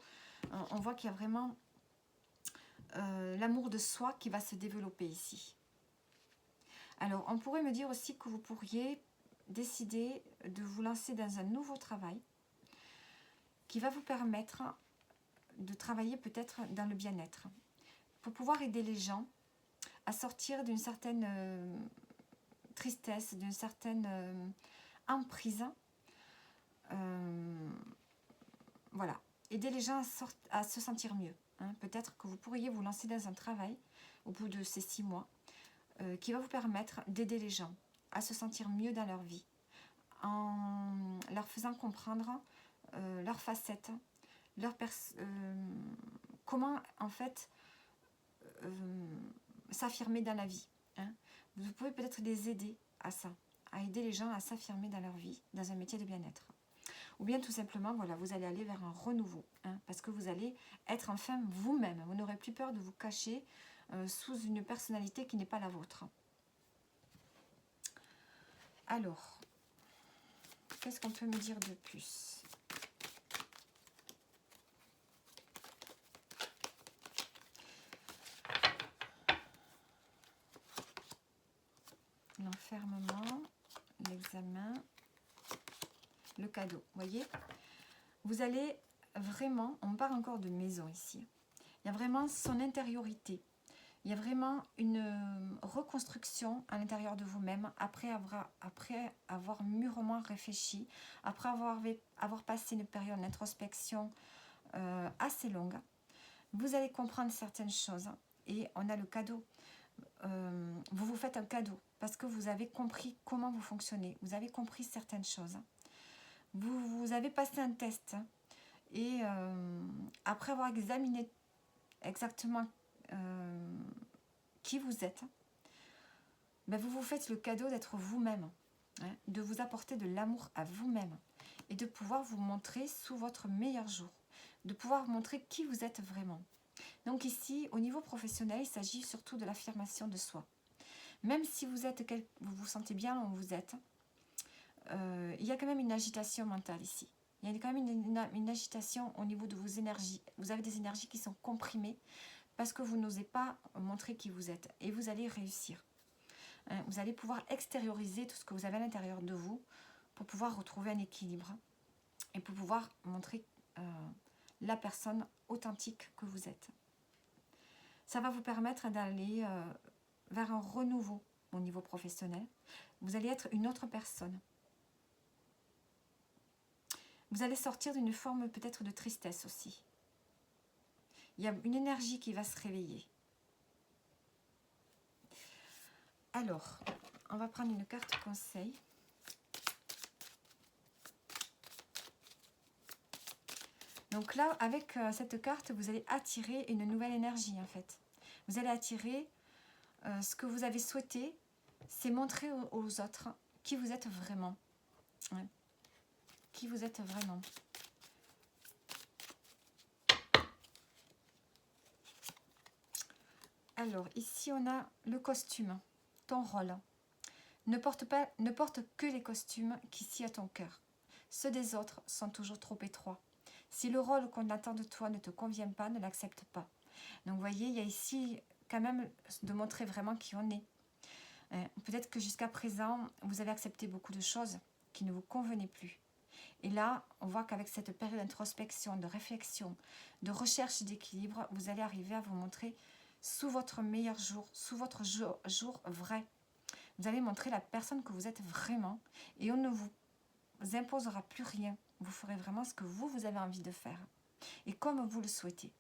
On voit qu'il y a vraiment l'amour de soi qui va se développer ici. Alors, on pourrait me dire aussi que vous pourriez décider de vous lancer dans un nouveau travail qui va vous permettre de travailler peut-être dans le bien-être. pour pouvoir aider les gens à sortir d'une certaine tristesse, d'une certaine emprise. Voilà, aider les gens à se sentir mieux. Hein. Peut-être que vous pourriez vous lancer dans un travail au bout de ces 6 mois qui va vous permettre d'aider les gens à se sentir mieux dans leur vie, en leur faisant comprendre leurs facettes, comment en fait s'affirmer dans la vie. Hein. Vous pouvez peut-être les aider à ça, à aider les gens à s'affirmer dans leur vie, dans un métier de bien-être. Ou bien tout simplement, voilà, vous allez aller vers un renouveau, hein, parce que vous allez être enfin vous-même. Vous n'aurez plus peur de vous cacher sous une personnalité qui n'est pas la vôtre. Alors, qu'est-ce qu'on peut me dire de plus ? L'enfermement, l'examen, le cadeau. Vous voyez, vous allez vraiment, on parle encore de maison ici. Il y a vraiment son intériorité. Il y a vraiment une reconstruction à l'intérieur de vous-même après avoir mûrement réfléchi, après avoir passé une période d'introspection assez longue. Vous allez comprendre certaines choses et on a le cadeau. Vous vous faites un cadeau parce que vous avez compris comment vous fonctionnez. Vous avez compris certaines choses. Vous avez passé un test et après avoir examiné exactement qui vous êtes, ben vous vous faites le cadeau d'être vous-même, hein, de vous apporter de l'amour à vous-même et de pouvoir vous montrer sous votre meilleur jour, de pouvoir montrer qui vous êtes vraiment. Donc ici, au niveau professionnel, il s'agit surtout de l'affirmation de soi. Même si vous vous sentez bien où vous êtes, il y a quand même une agitation mentale ici. Il y a quand même une agitation au niveau de vos énergies. Vous avez des énergies qui sont comprimées parce que vous n'osez pas montrer qui vous êtes. Et vous allez réussir. Hein, vous allez pouvoir extérioriser tout ce que vous avez à l'intérieur de vous pour pouvoir retrouver un équilibre et pour pouvoir montrer la personne authentique que vous êtes. Ça va vous permettre d'aller vers un renouveau au niveau professionnel. Vous allez être une autre personne. Vous allez sortir d'une forme peut-être de tristesse aussi. Il y a une énergie qui va se réveiller. Alors, on va prendre une carte conseil. Donc là, avec cette carte, vous allez attirer une nouvelle énergie en fait. Vous allez attirer ce que vous avez souhaité, c'est montrer aux autres qui vous êtes vraiment. Ouais. Qui vous êtes vraiment. Alors, ici, on a le costume, ton rôle. Ne porte que les costumes qui sillent à ton cœur. Ceux des autres sont toujours trop étroits. Si le rôle qu'on attend de toi ne te convient pas, ne l'accepte pas. Donc, vous voyez, il y a ici quand même de montrer vraiment qui on est. Peut-être que jusqu'à présent, vous avez accepté beaucoup de choses qui ne vous convenaient plus. Et là, on voit qu'avec cette période d'introspection, de réflexion, de recherche d'équilibre, vous allez arriver à vous montrer sous votre meilleur jour, sous votre jour vrai. Vous allez montrer la personne que vous êtes vraiment et on ne vous imposera plus rien. Vous ferez vraiment ce que vous avez envie de faire et comme vous le souhaitez.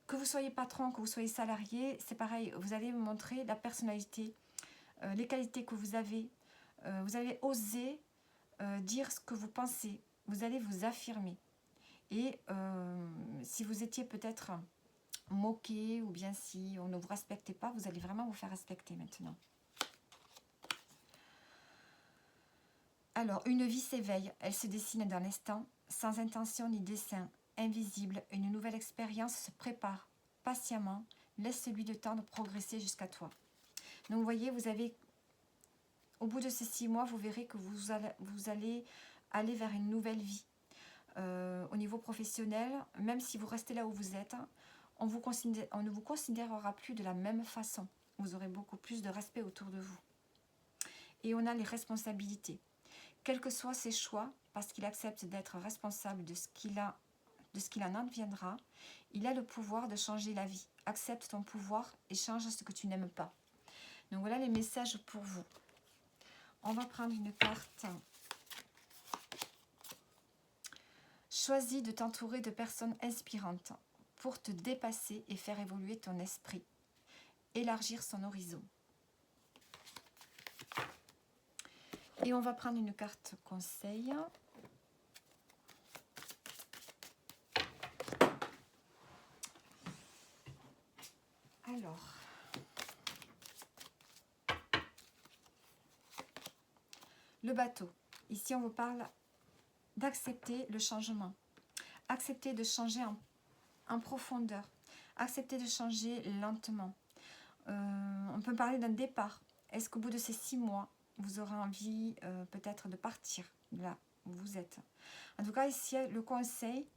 Que vous soyez patron, que vous soyez salarié, c'est pareil. Vous allez montrer la personnalité, les qualités que vous avez. Vous allez oser dire ce que vous pensez. Vous allez vous affirmer. Et si vous étiez peut-être moqué ou bien si on ne vous respectait pas, vous allez vraiment vous faire respecter maintenant. Alors, une vie s'éveille, elle se dessine dans l'instant, sans intention ni dessein, invisible, une nouvelle expérience se prépare patiemment, laisse-lui le temps de progresser jusqu'à toi. Donc, vous voyez, vous avez, au bout de ces 6 mois, vous verrez que vous allez aller vers une nouvelle vie. Au niveau professionnel, même si vous restez là où vous êtes, on ne vous considérera plus de la même façon. Vous aurez beaucoup plus de respect autour de vous. Et on a les responsabilités. Quels que soient ses choix, parce qu'il accepte d'être responsable de ce qu'il a de ce qu'il en adviendra. Il a le pouvoir de changer la vie. Accepte ton pouvoir et change ce que tu n'aimes pas. Donc voilà les messages pour vous. On va prendre une carte. Choisis de t'entourer de personnes inspirantes pour te dépasser et faire évoluer ton esprit. Élargir son horizon. Et on va prendre une carte conseil. Alors, le bateau. Ici, on vous parle d'accepter le changement. Accepter de changer en profondeur. Accepter de changer lentement. On peut parler d'un départ. Est-ce qu'au bout de ces 6 mois, vous aurez envie peut-être de partir de là où vous êtes? En tout cas, ici, le conseil,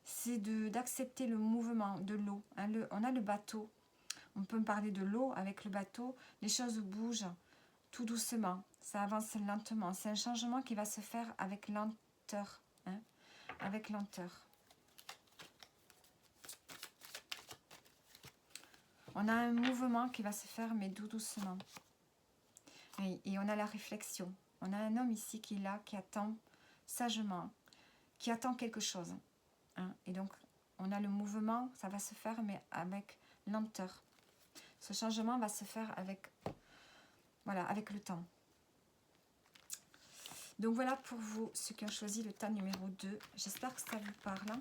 c'est d'accepter le mouvement de l'eau. Hein, on a le bateau. On peut parler de l'eau avec le bateau. Les choses bougent tout doucement. Ça avance lentement. C'est un changement qui va se faire avec lenteur. Hein, avec lenteur. On a un mouvement qui va se faire, mais doucement. Et on a la réflexion. On a un homme ici qui est là, qui attend sagement, qui attend quelque chose. Hein. Et donc, on a le mouvement, ça va se faire, mais avec lenteur. Ce changement va se faire avec, voilà, avec le temps. Donc voilà pour vous, ceux qui ont choisi le tas numéro 2. J'espère que ça vous parle.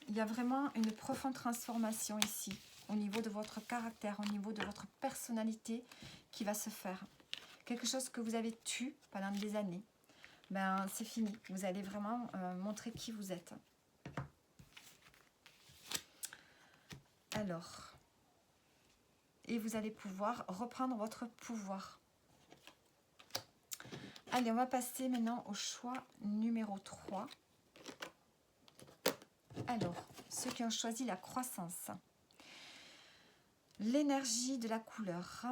Il y a vraiment une profonde transformation ici, au niveau de votre caractère, au niveau de votre personnalité qui va se faire. Quelque chose que vous avez tué pendant des années, ben, c'est fini. Vous allez vraiment montrer qui vous êtes. Alors, et vous allez pouvoir reprendre votre pouvoir. Allez, on va passer maintenant au choix numéro 3. Alors, ceux qui ont choisi la croissance. L'énergie de la couleur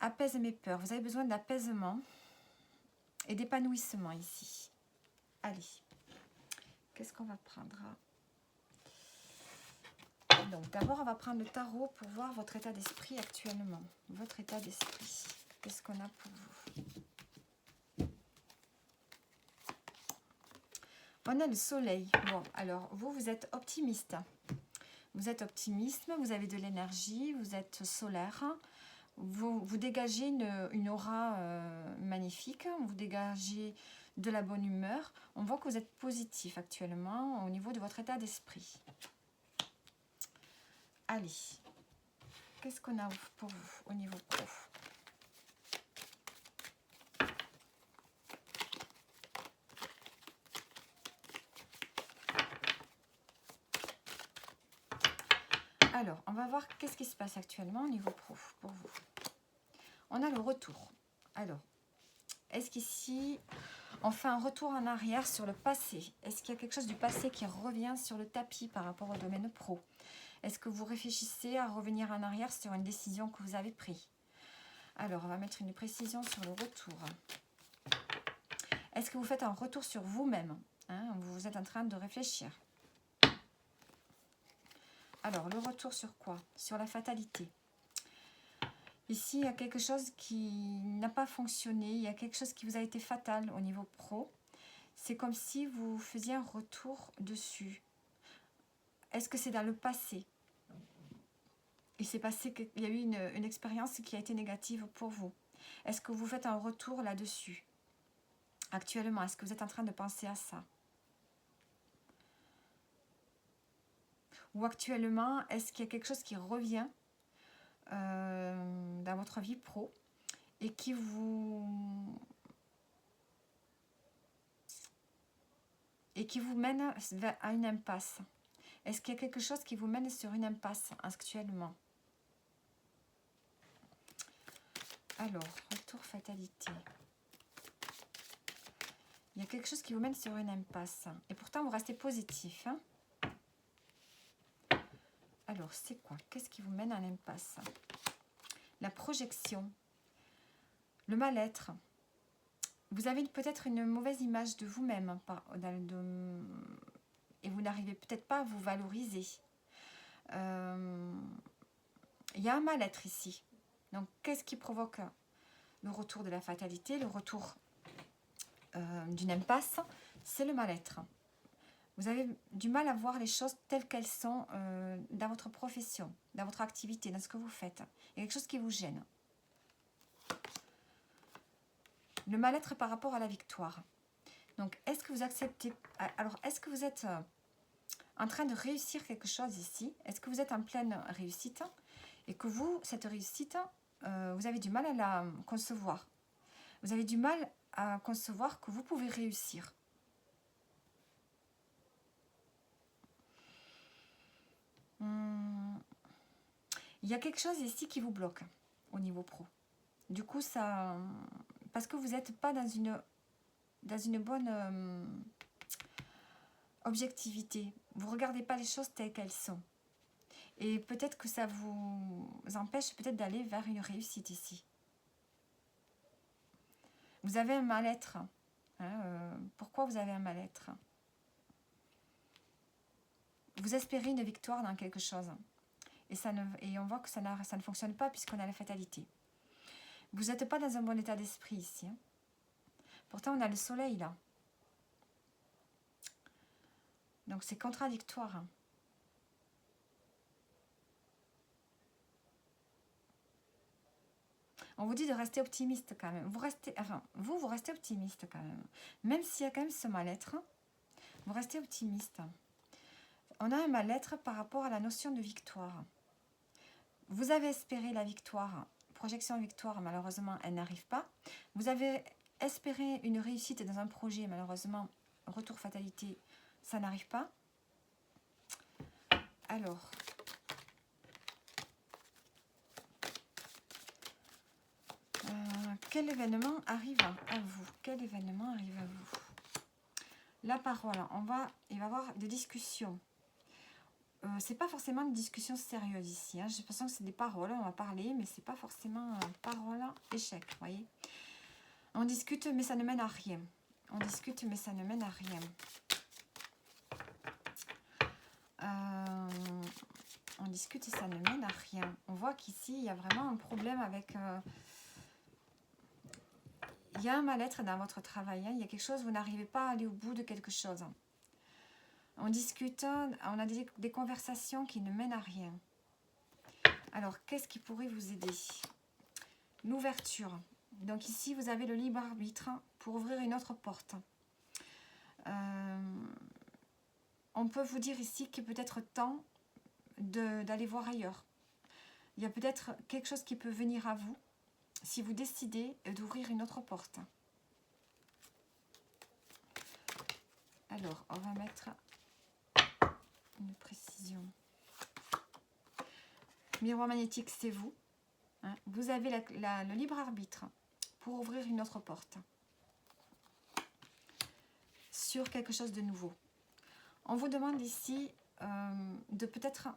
apaise mes peurs. Vous avez besoin d'apaisement et d'épanouissement ici. Allez, qu'est-ce qu'on va prendre? Donc, d'abord, on va prendre le tarot pour voir votre état d'esprit actuellement. Votre état d'esprit. Qu'est-ce qu'on a pour vous? On a le soleil. Bon, alors, vous êtes optimiste. Vous êtes optimiste, vous avez de l'énergie, vous êtes solaire. Vous dégagez une aura magnifique. Vous dégagez de la bonne humeur. On voit que vous êtes positif actuellement au niveau de votre état d'esprit. Allez, qu'est-ce qu'on a pour vous au niveau pro? Alors, on va voir qu'est-ce qui se passe actuellement au niveau pro pour vous. On a le retour. Alors, est-ce qu'ici, on fait un retour en arrière sur le passé? Est-ce qu'il y a quelque chose du passé qui revient sur le tapis par rapport au domaine pro? Est-ce que vous réfléchissez à revenir en arrière sur une décision que vous avez prise? Alors, on va mettre une précision sur le retour. Est-ce que vous faites un retour sur vous-même, hein? Vous êtes en train de réfléchir. Alors, le retour sur quoi? Sur la fatalité. Ici, il y a quelque chose qui n'a pas fonctionné. Il y a quelque chose qui vous a été fatal au niveau pro. C'est comme si vous faisiez un retour dessus. Est-ce que c'est dans le passé? Il s'est passé qu'il y a eu une expérience qui a été négative pour vous. Est-ce que vous faites un retour là-dessus? Actuellement, est-ce que vous êtes en train de penser à ça? Ou actuellement, est-ce qu'il y a quelque chose qui revient dans votre vie pro et qui vous mène à une impasse? Est-ce qu'il y a quelque chose qui vous mène sur une impasse actuellement? Alors, retour fatalité. Il y a quelque chose qui vous mène sur une impasse. Et pourtant, vous restez positif. Hein? Alors, c'est quoi? Qu'est-ce qui vous mène à l'impasse? La projection. Le mal-être. Vous avez peut-être une mauvaise image de vous-même et vous n'arrivez peut-être pas à vous valoriser. Il y a un mal-être ici. Donc, qu'est-ce qui provoque le retour de la fatalité, le retour d'une impasse? C'est le mal-être. Vous avez du mal à voir les choses telles qu'elles sont dans votre profession, dans votre activité, dans ce que vous faites. Il y a quelque chose qui vous gêne. Le mal-être par rapport à la victoire. Donc, est-ce que vous acceptez... Alors, est-ce que vous êtes en train de réussir quelque chose ici? Est-ce que vous êtes en pleine réussite? Et que vous, cette réussite, vous avez du mal à la concevoir. Vous avez du mal à concevoir que vous pouvez réussir. Il y a quelque chose ici qui vous bloque au niveau pro. Du coup, ça... Parce que vous n'êtes pas dans une bonne objectivité. Vous ne regardez pas les choses telles qu'elles sont. Et peut-être que ça vous empêche peut-être d'aller vers une réussite ici. Vous avez un mal-être. Pourquoi vous avez un mal-être? Vous espérez une victoire dans quelque chose. Et on voit que ça ne fonctionne pas puisqu'on a la fatalité. Vous n'êtes pas dans un bon état d'esprit ici. Pourtant, on a le soleil là. Donc, c'est contradictoire. On vous dit de rester optimiste quand même. Vous restez optimiste quand même. Même s'il y a quand même ce mal-être, vous restez optimiste. On a un mal-être par rapport à la notion de victoire. Vous avez espéré la victoire, projection victoire, malheureusement, elle n'arrive pas. Vous avez espéré une réussite dans un projet, malheureusement, retour fatalité, ça n'arrive pas. Alors, quel événement arrive à vous? Quel événement arrive à vous? La parole, il va y avoir des discussions. C'est pas forcément une discussion sérieuse ici. J'ai l'impression que c'est des paroles, on va parler, mais c'est pas forcément parole échec, vous voyez. On discute, mais ça ne mène à rien. On discute, mais ça ne mène à rien. On discute et ça ne mène à rien. On voit qu'ici, il y a vraiment un problème avec... il y a un mal-être dans votre travail. Il y a quelque chose, vous n'arrivez pas à aller au bout de quelque chose. On discute, on a des conversations qui ne mènent à rien. Alors, qu'est-ce qui pourrait vous aider? L'ouverture. Donc ici, vous avez le libre arbitre pour ouvrir une autre porte. On peut vous dire ici qu'il est peut-être temps d'aller voir ailleurs. Il y a peut-être quelque chose qui peut venir à vous si vous décidez d'ouvrir une autre porte. Alors, on va mettre une précision. Miroir magnétique, c'est vous. Vous avez le libre arbitre pour ouvrir une autre porte sur quelque chose de nouveau. On vous demande ici de peut-être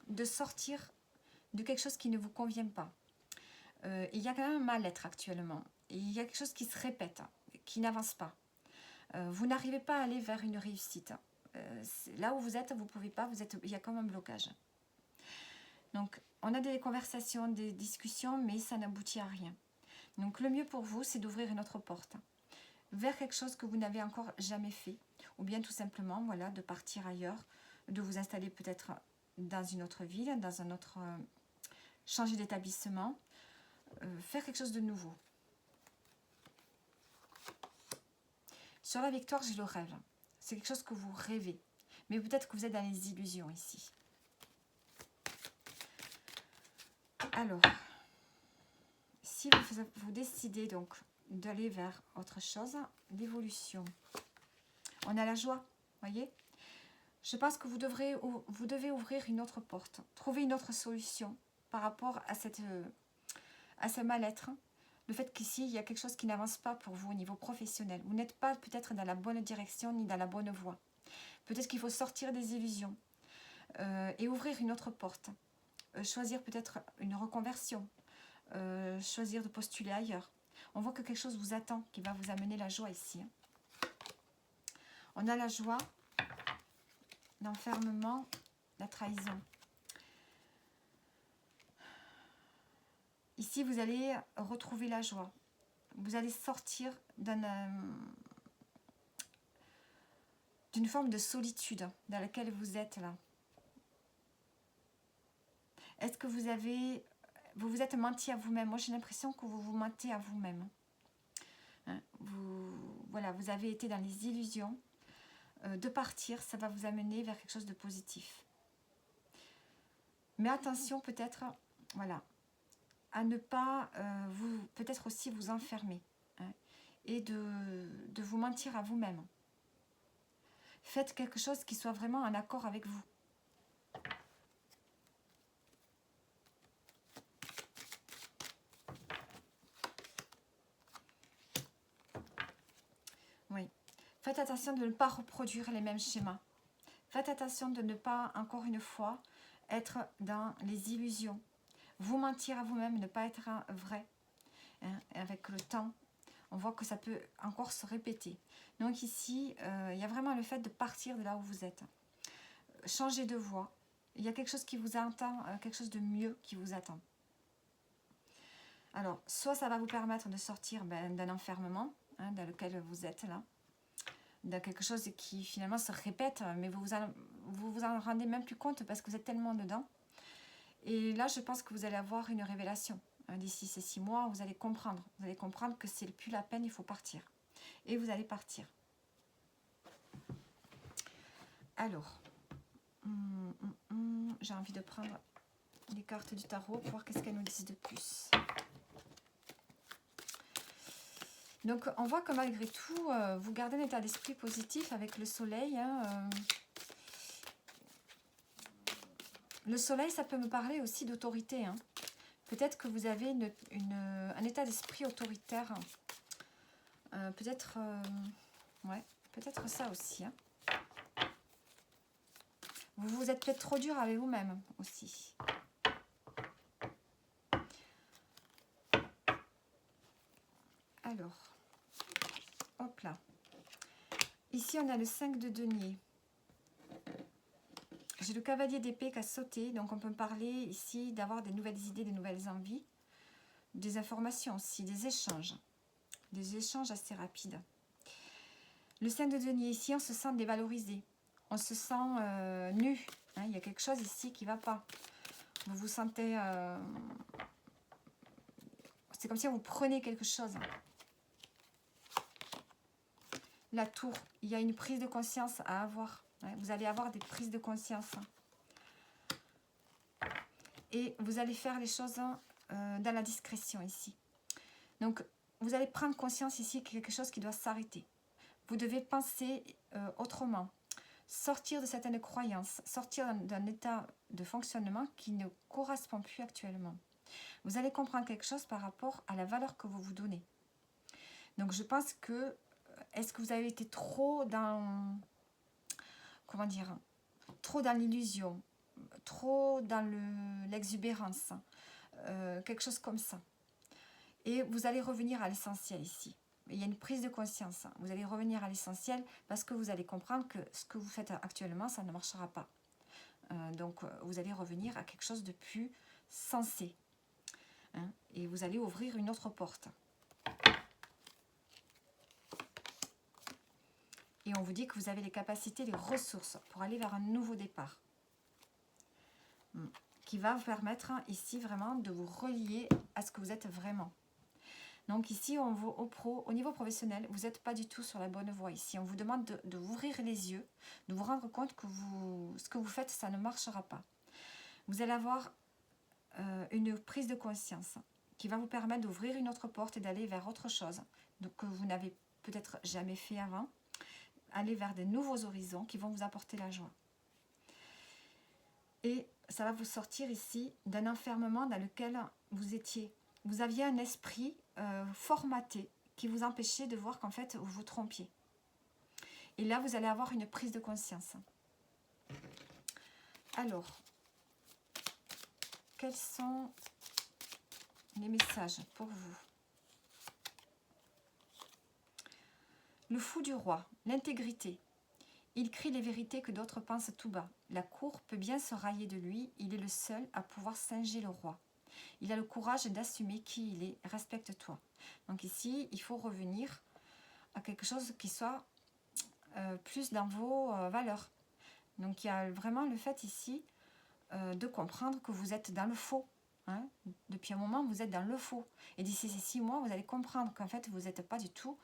de sortir de quelque chose qui ne vous convient pas. Il y a quand même un mal-être actuellement. Et il y a quelque chose qui se répète, qui n'avance pas. Vous n'arrivez pas à aller vers une réussite. Là où vous êtes, vous ne pouvez pas, il y a comme un blocage. Donc, on a des conversations, des discussions, mais ça n'aboutit à rien. Donc, le mieux pour vous, c'est d'ouvrir une autre porte vers quelque chose que vous n'avez encore jamais fait. Ou bien tout simplement, voilà, de partir ailleurs, de vous installer peut-être dans une autre ville, dans un autre... changer d'établissement, faire quelque chose de nouveau. Sur la victoire, j'ai le rêve. C'est quelque chose que vous rêvez. Mais peut-être que vous êtes dans les illusions ici. Alors, si vous décidez donc d'aller vers autre chose, l'évolution. On a la joie, voyez. Je pense que vous devez ouvrir une autre porte, trouver une autre solution par rapport à ce mal-être. Le fait qu'ici, il y a quelque chose qui n'avance pas pour vous au niveau professionnel. Vous n'êtes pas peut-être dans la bonne direction ni dans la bonne voie. Peut-être qu'il faut sortir des illusions et ouvrir une autre porte. Choisir peut-être une reconversion. Choisir de postuler ailleurs. On voit que quelque chose vous attend, qui va vous amener la joie ici. On a la joie, l'enfermement, la trahison. Ici, vous allez retrouver la joie. Vous allez sortir d'une forme de solitude dans laquelle vous êtes là. Est-ce que vous vous êtes menti à vous-même? Moi, j'ai l'impression que vous vous mentez à vous-même. Hein, voilà, vous avez été dans les illusions. De partir, ça va vous amener vers quelque chose de positif. Mais attention, peut-être, voilà, à ne pas peut-être aussi vous enfermer, hein, et de vous mentir à vous-même. Faites quelque chose qui soit vraiment en accord avec vous. Oui. Faites attention de ne pas reproduire les mêmes schémas. Faites attention de ne pas, encore une fois, être dans les illusions. Vous mentir à vous-même, ne pas être vrai. Hein, avec le temps, on voit que ça peut encore se répéter. Donc ici, il y a vraiment le fait de partir de là où vous êtes. Changer de voie. Il y a quelque chose qui vous attend, quelque chose de mieux qui vous attend. Alors, soit ça va vous permettre de sortir d'un enfermement, hein, dans lequel vous êtes là, de quelque chose qui finalement se répète, mais vous vous en rendez même plus compte parce que vous êtes tellement dedans. Et là, je pense que vous allez avoir une révélation. D'ici ces 6 mois, vous allez comprendre. Vous allez comprendre que c'est plus la peine, il faut partir. Et vous allez partir. Alors, j'ai envie de prendre les cartes du tarot pour voir qu'est-ce qu'elles nous disent de plus. Donc, on voit que malgré tout, vous gardez un état d'esprit positif avec le soleil. Hein, le soleil, ça peut me parler aussi d'autorité. Hein. Peut-être que vous avez un état d'esprit autoritaire. Peut-être ouais, peut-être ça aussi. Hein. Vous êtes peut-être trop dur avec vous-même aussi. Alors, hop là. Ici, on a le 5 de denier. J'ai le cavalier d'épée qui a sauté. Donc, on peut me parler ici d'avoir des nouvelles idées, des nouvelles envies. Des informations aussi, des échanges. Des échanges assez rapides. Le 5 de denier, ici, on se sent dévalorisé. On se sent nu. Hein, il y a quelque chose ici qui ne va pas. Vous vous sentez... c'est comme si vous prenez quelque chose. La tour, il y a une prise de conscience à avoir. Hein, vous allez avoir des prises de conscience. Et vous allez faire les choses dans la discrétion ici. Donc, vous allez prendre conscience ici qu'il y a quelque chose qui doit s'arrêter. Vous devez penser autrement. Sortir de certaines croyances. Sortir d'un état de fonctionnement qui ne correspond plus actuellement. Vous allez comprendre quelque chose par rapport à la valeur que vous vous donnez. Donc, je pense que... Est-ce que vous avez été trop dans... Comment dire? Trop dans l'illusion. Trop dans l'exubérance. Quelque chose comme ça. Et vous allez revenir à l'essentiel ici. Il y a une prise de conscience. Vous allez revenir à l'essentiel parce que vous allez comprendre que ce que vous faites actuellement, ça ne marchera pas. Donc, vous allez revenir à quelque chose de plus sensé. Hein, et vous allez ouvrir une autre porte. Et on vous dit que vous avez les capacités, les ressources pour aller vers un nouveau départ. Qui va vous permettre ici vraiment de vous relier à ce que vous êtes vraiment. Donc ici, au niveau professionnel, vous n'êtes pas du tout sur la bonne voie. Ici, on vous demande de vous ouvrir les yeux, de vous rendre compte que ce que vous faites, ça ne marchera pas. Vous allez avoir une prise de conscience qui va vous permettre d'ouvrir une autre porte et d'aller vers autre chose donc, que vous n'avez peut-être jamais fait avant. Aller vers de nouveaux horizons qui vont vous apporter la joie. Et ça va vous sortir ici d'un enfermement dans lequel vous étiez. Vous aviez un esprit formaté qui vous empêchait de voir qu'en fait, vous vous trompiez. Et là, vous allez avoir une prise de conscience. Alors, quels sont les messages pour vous? Le fou du roi, l'intégrité. Il crie les vérités que d'autres pensent tout bas. La cour peut bien se railler de lui, il est le seul à pouvoir singer le roi. Il a le courage d'assumer qui il est, respecte-toi. Donc ici, il faut revenir à quelque chose qui soit plus dans vos valeurs. Donc il y a vraiment le fait ici de comprendre que vous êtes dans le faux. Hein. Depuis un moment, vous êtes dans le faux. Et d'ici ces 6 mois, vous allez comprendre qu'en fait, vous n'êtes pas du tout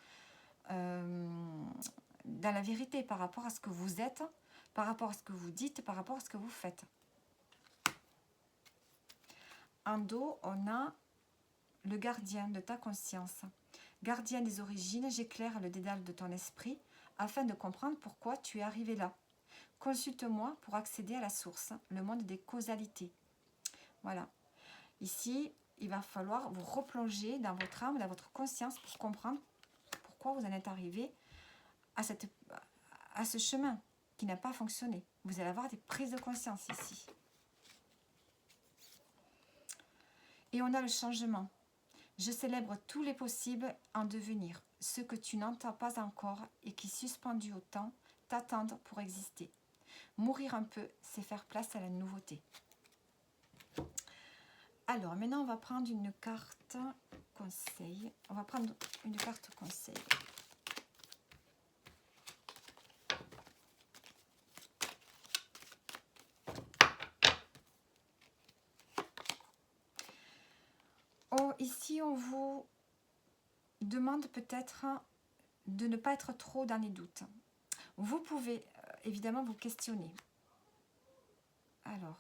dans la vérité par rapport à ce que vous êtes, par rapport à ce que vous dites, par rapport à ce que vous faites. En dos, on a le gardien de ta conscience. Gardien des origines, j'éclaire le dédale de ton esprit afin de comprendre pourquoi tu es arrivé là. Consulte-moi pour accéder à la source, le monde des causalités. Voilà. Ici, il va falloir vous replonger dans votre âme, dans votre conscience pour comprendre pourquoi vous en êtes arrivé à ce chemin qui n'a pas fonctionné. Vous allez avoir des prises de conscience ici. Et on a le changement. Je célèbre tous les possibles en devenir, ceux que tu n'entends pas encore et qui, suspendus au temps, t'attendent pour exister. Mourir un peu, c'est faire place à la nouveauté. Alors, maintenant, on va prendre une carte conseil. On va prendre une carte conseil. Oh, ici, on vous demande peut-être de ne pas être trop dans les doutes. Vous pouvez évidemment vous questionner. Alors,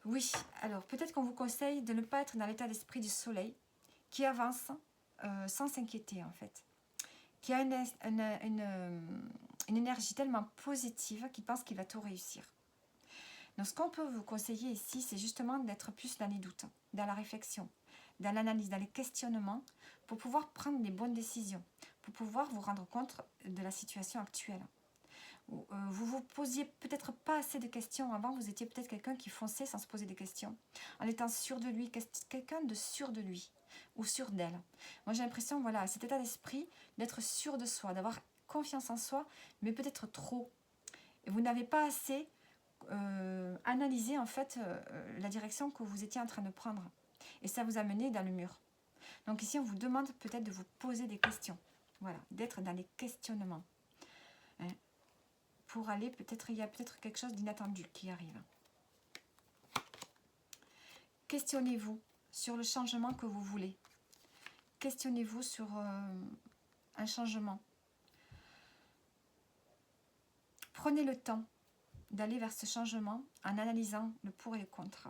oui, alors peut-être qu'on vous conseille de ne pas être dans l'état d'esprit du soleil qui avance sans s'inquiéter en fait, qui a une énergie tellement positive qu'il pense qu'il va tout réussir. Donc ce qu'on peut vous conseiller ici, c'est justement d'être plus dans les doutes, dans la réflexion, dans l'analyse, dans les questionnements, pour pouvoir prendre les bonnes décisions, pour pouvoir vous rendre compte de la situation actuelle. Vous vous posiez peut-être pas assez de questions avant, vous étiez peut-être quelqu'un qui fonçait sans se poser des questions, en étant sûr de lui, quelqu'un de sûr de lui ou sûr d'elle. Moi j'ai l'impression, voilà, cet état d'esprit d'être sûr de soi, d'avoir confiance en soi, mais peut-être trop. Et vous n'avez pas assez analysé en fait la direction que vous étiez en train de prendre. Et ça vous a mené dans le mur. Donc ici on vous demande peut-être de vous poser des questions. Voilà, d'être dans les questionnements. Hein. Pour aller, peut-être il y a peut-être quelque chose d'inattendu qui arrive. Questionnez-vous sur le changement que vous voulez. Questionnez-vous sur un changement. Prenez le temps d'aller vers ce changement en analysant le pour et le contre.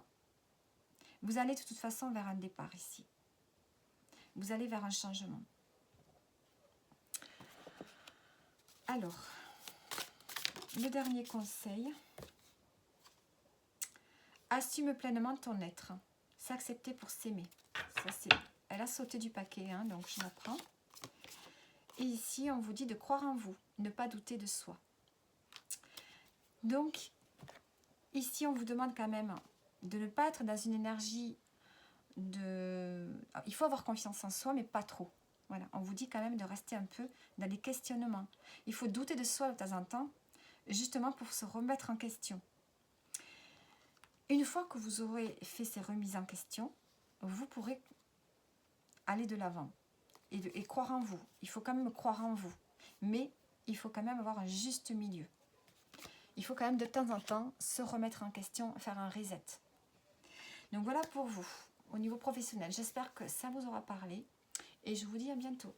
Vous allez de toute façon vers un départ ici. Vous allez vers un changement. Alors, le dernier conseil, assume pleinement ton être, s'accepter pour s'aimer. Ça, c'est, elle a sauté du paquet, hein, donc je la prends. Et ici, on vous dit de croire en vous, ne pas douter de soi. Donc, ici, on vous demande quand même de ne pas être dans une énergie de... Il faut avoir confiance en soi, mais pas trop. Voilà, on vous dit quand même de rester un peu dans les questionnements. Il faut douter de soi de temps en temps, justement pour se remettre en question. Une fois que vous aurez fait ces remises en question, vous pourrez aller de l'avant et croire en vous. Il faut quand même croire en vous, mais il faut quand même avoir un juste milieu. Il faut quand même de temps en temps se remettre en question, faire un reset. Donc voilà pour vous, au niveau professionnel. J'espère que ça vous aura parlé et je vous dis à bientôt.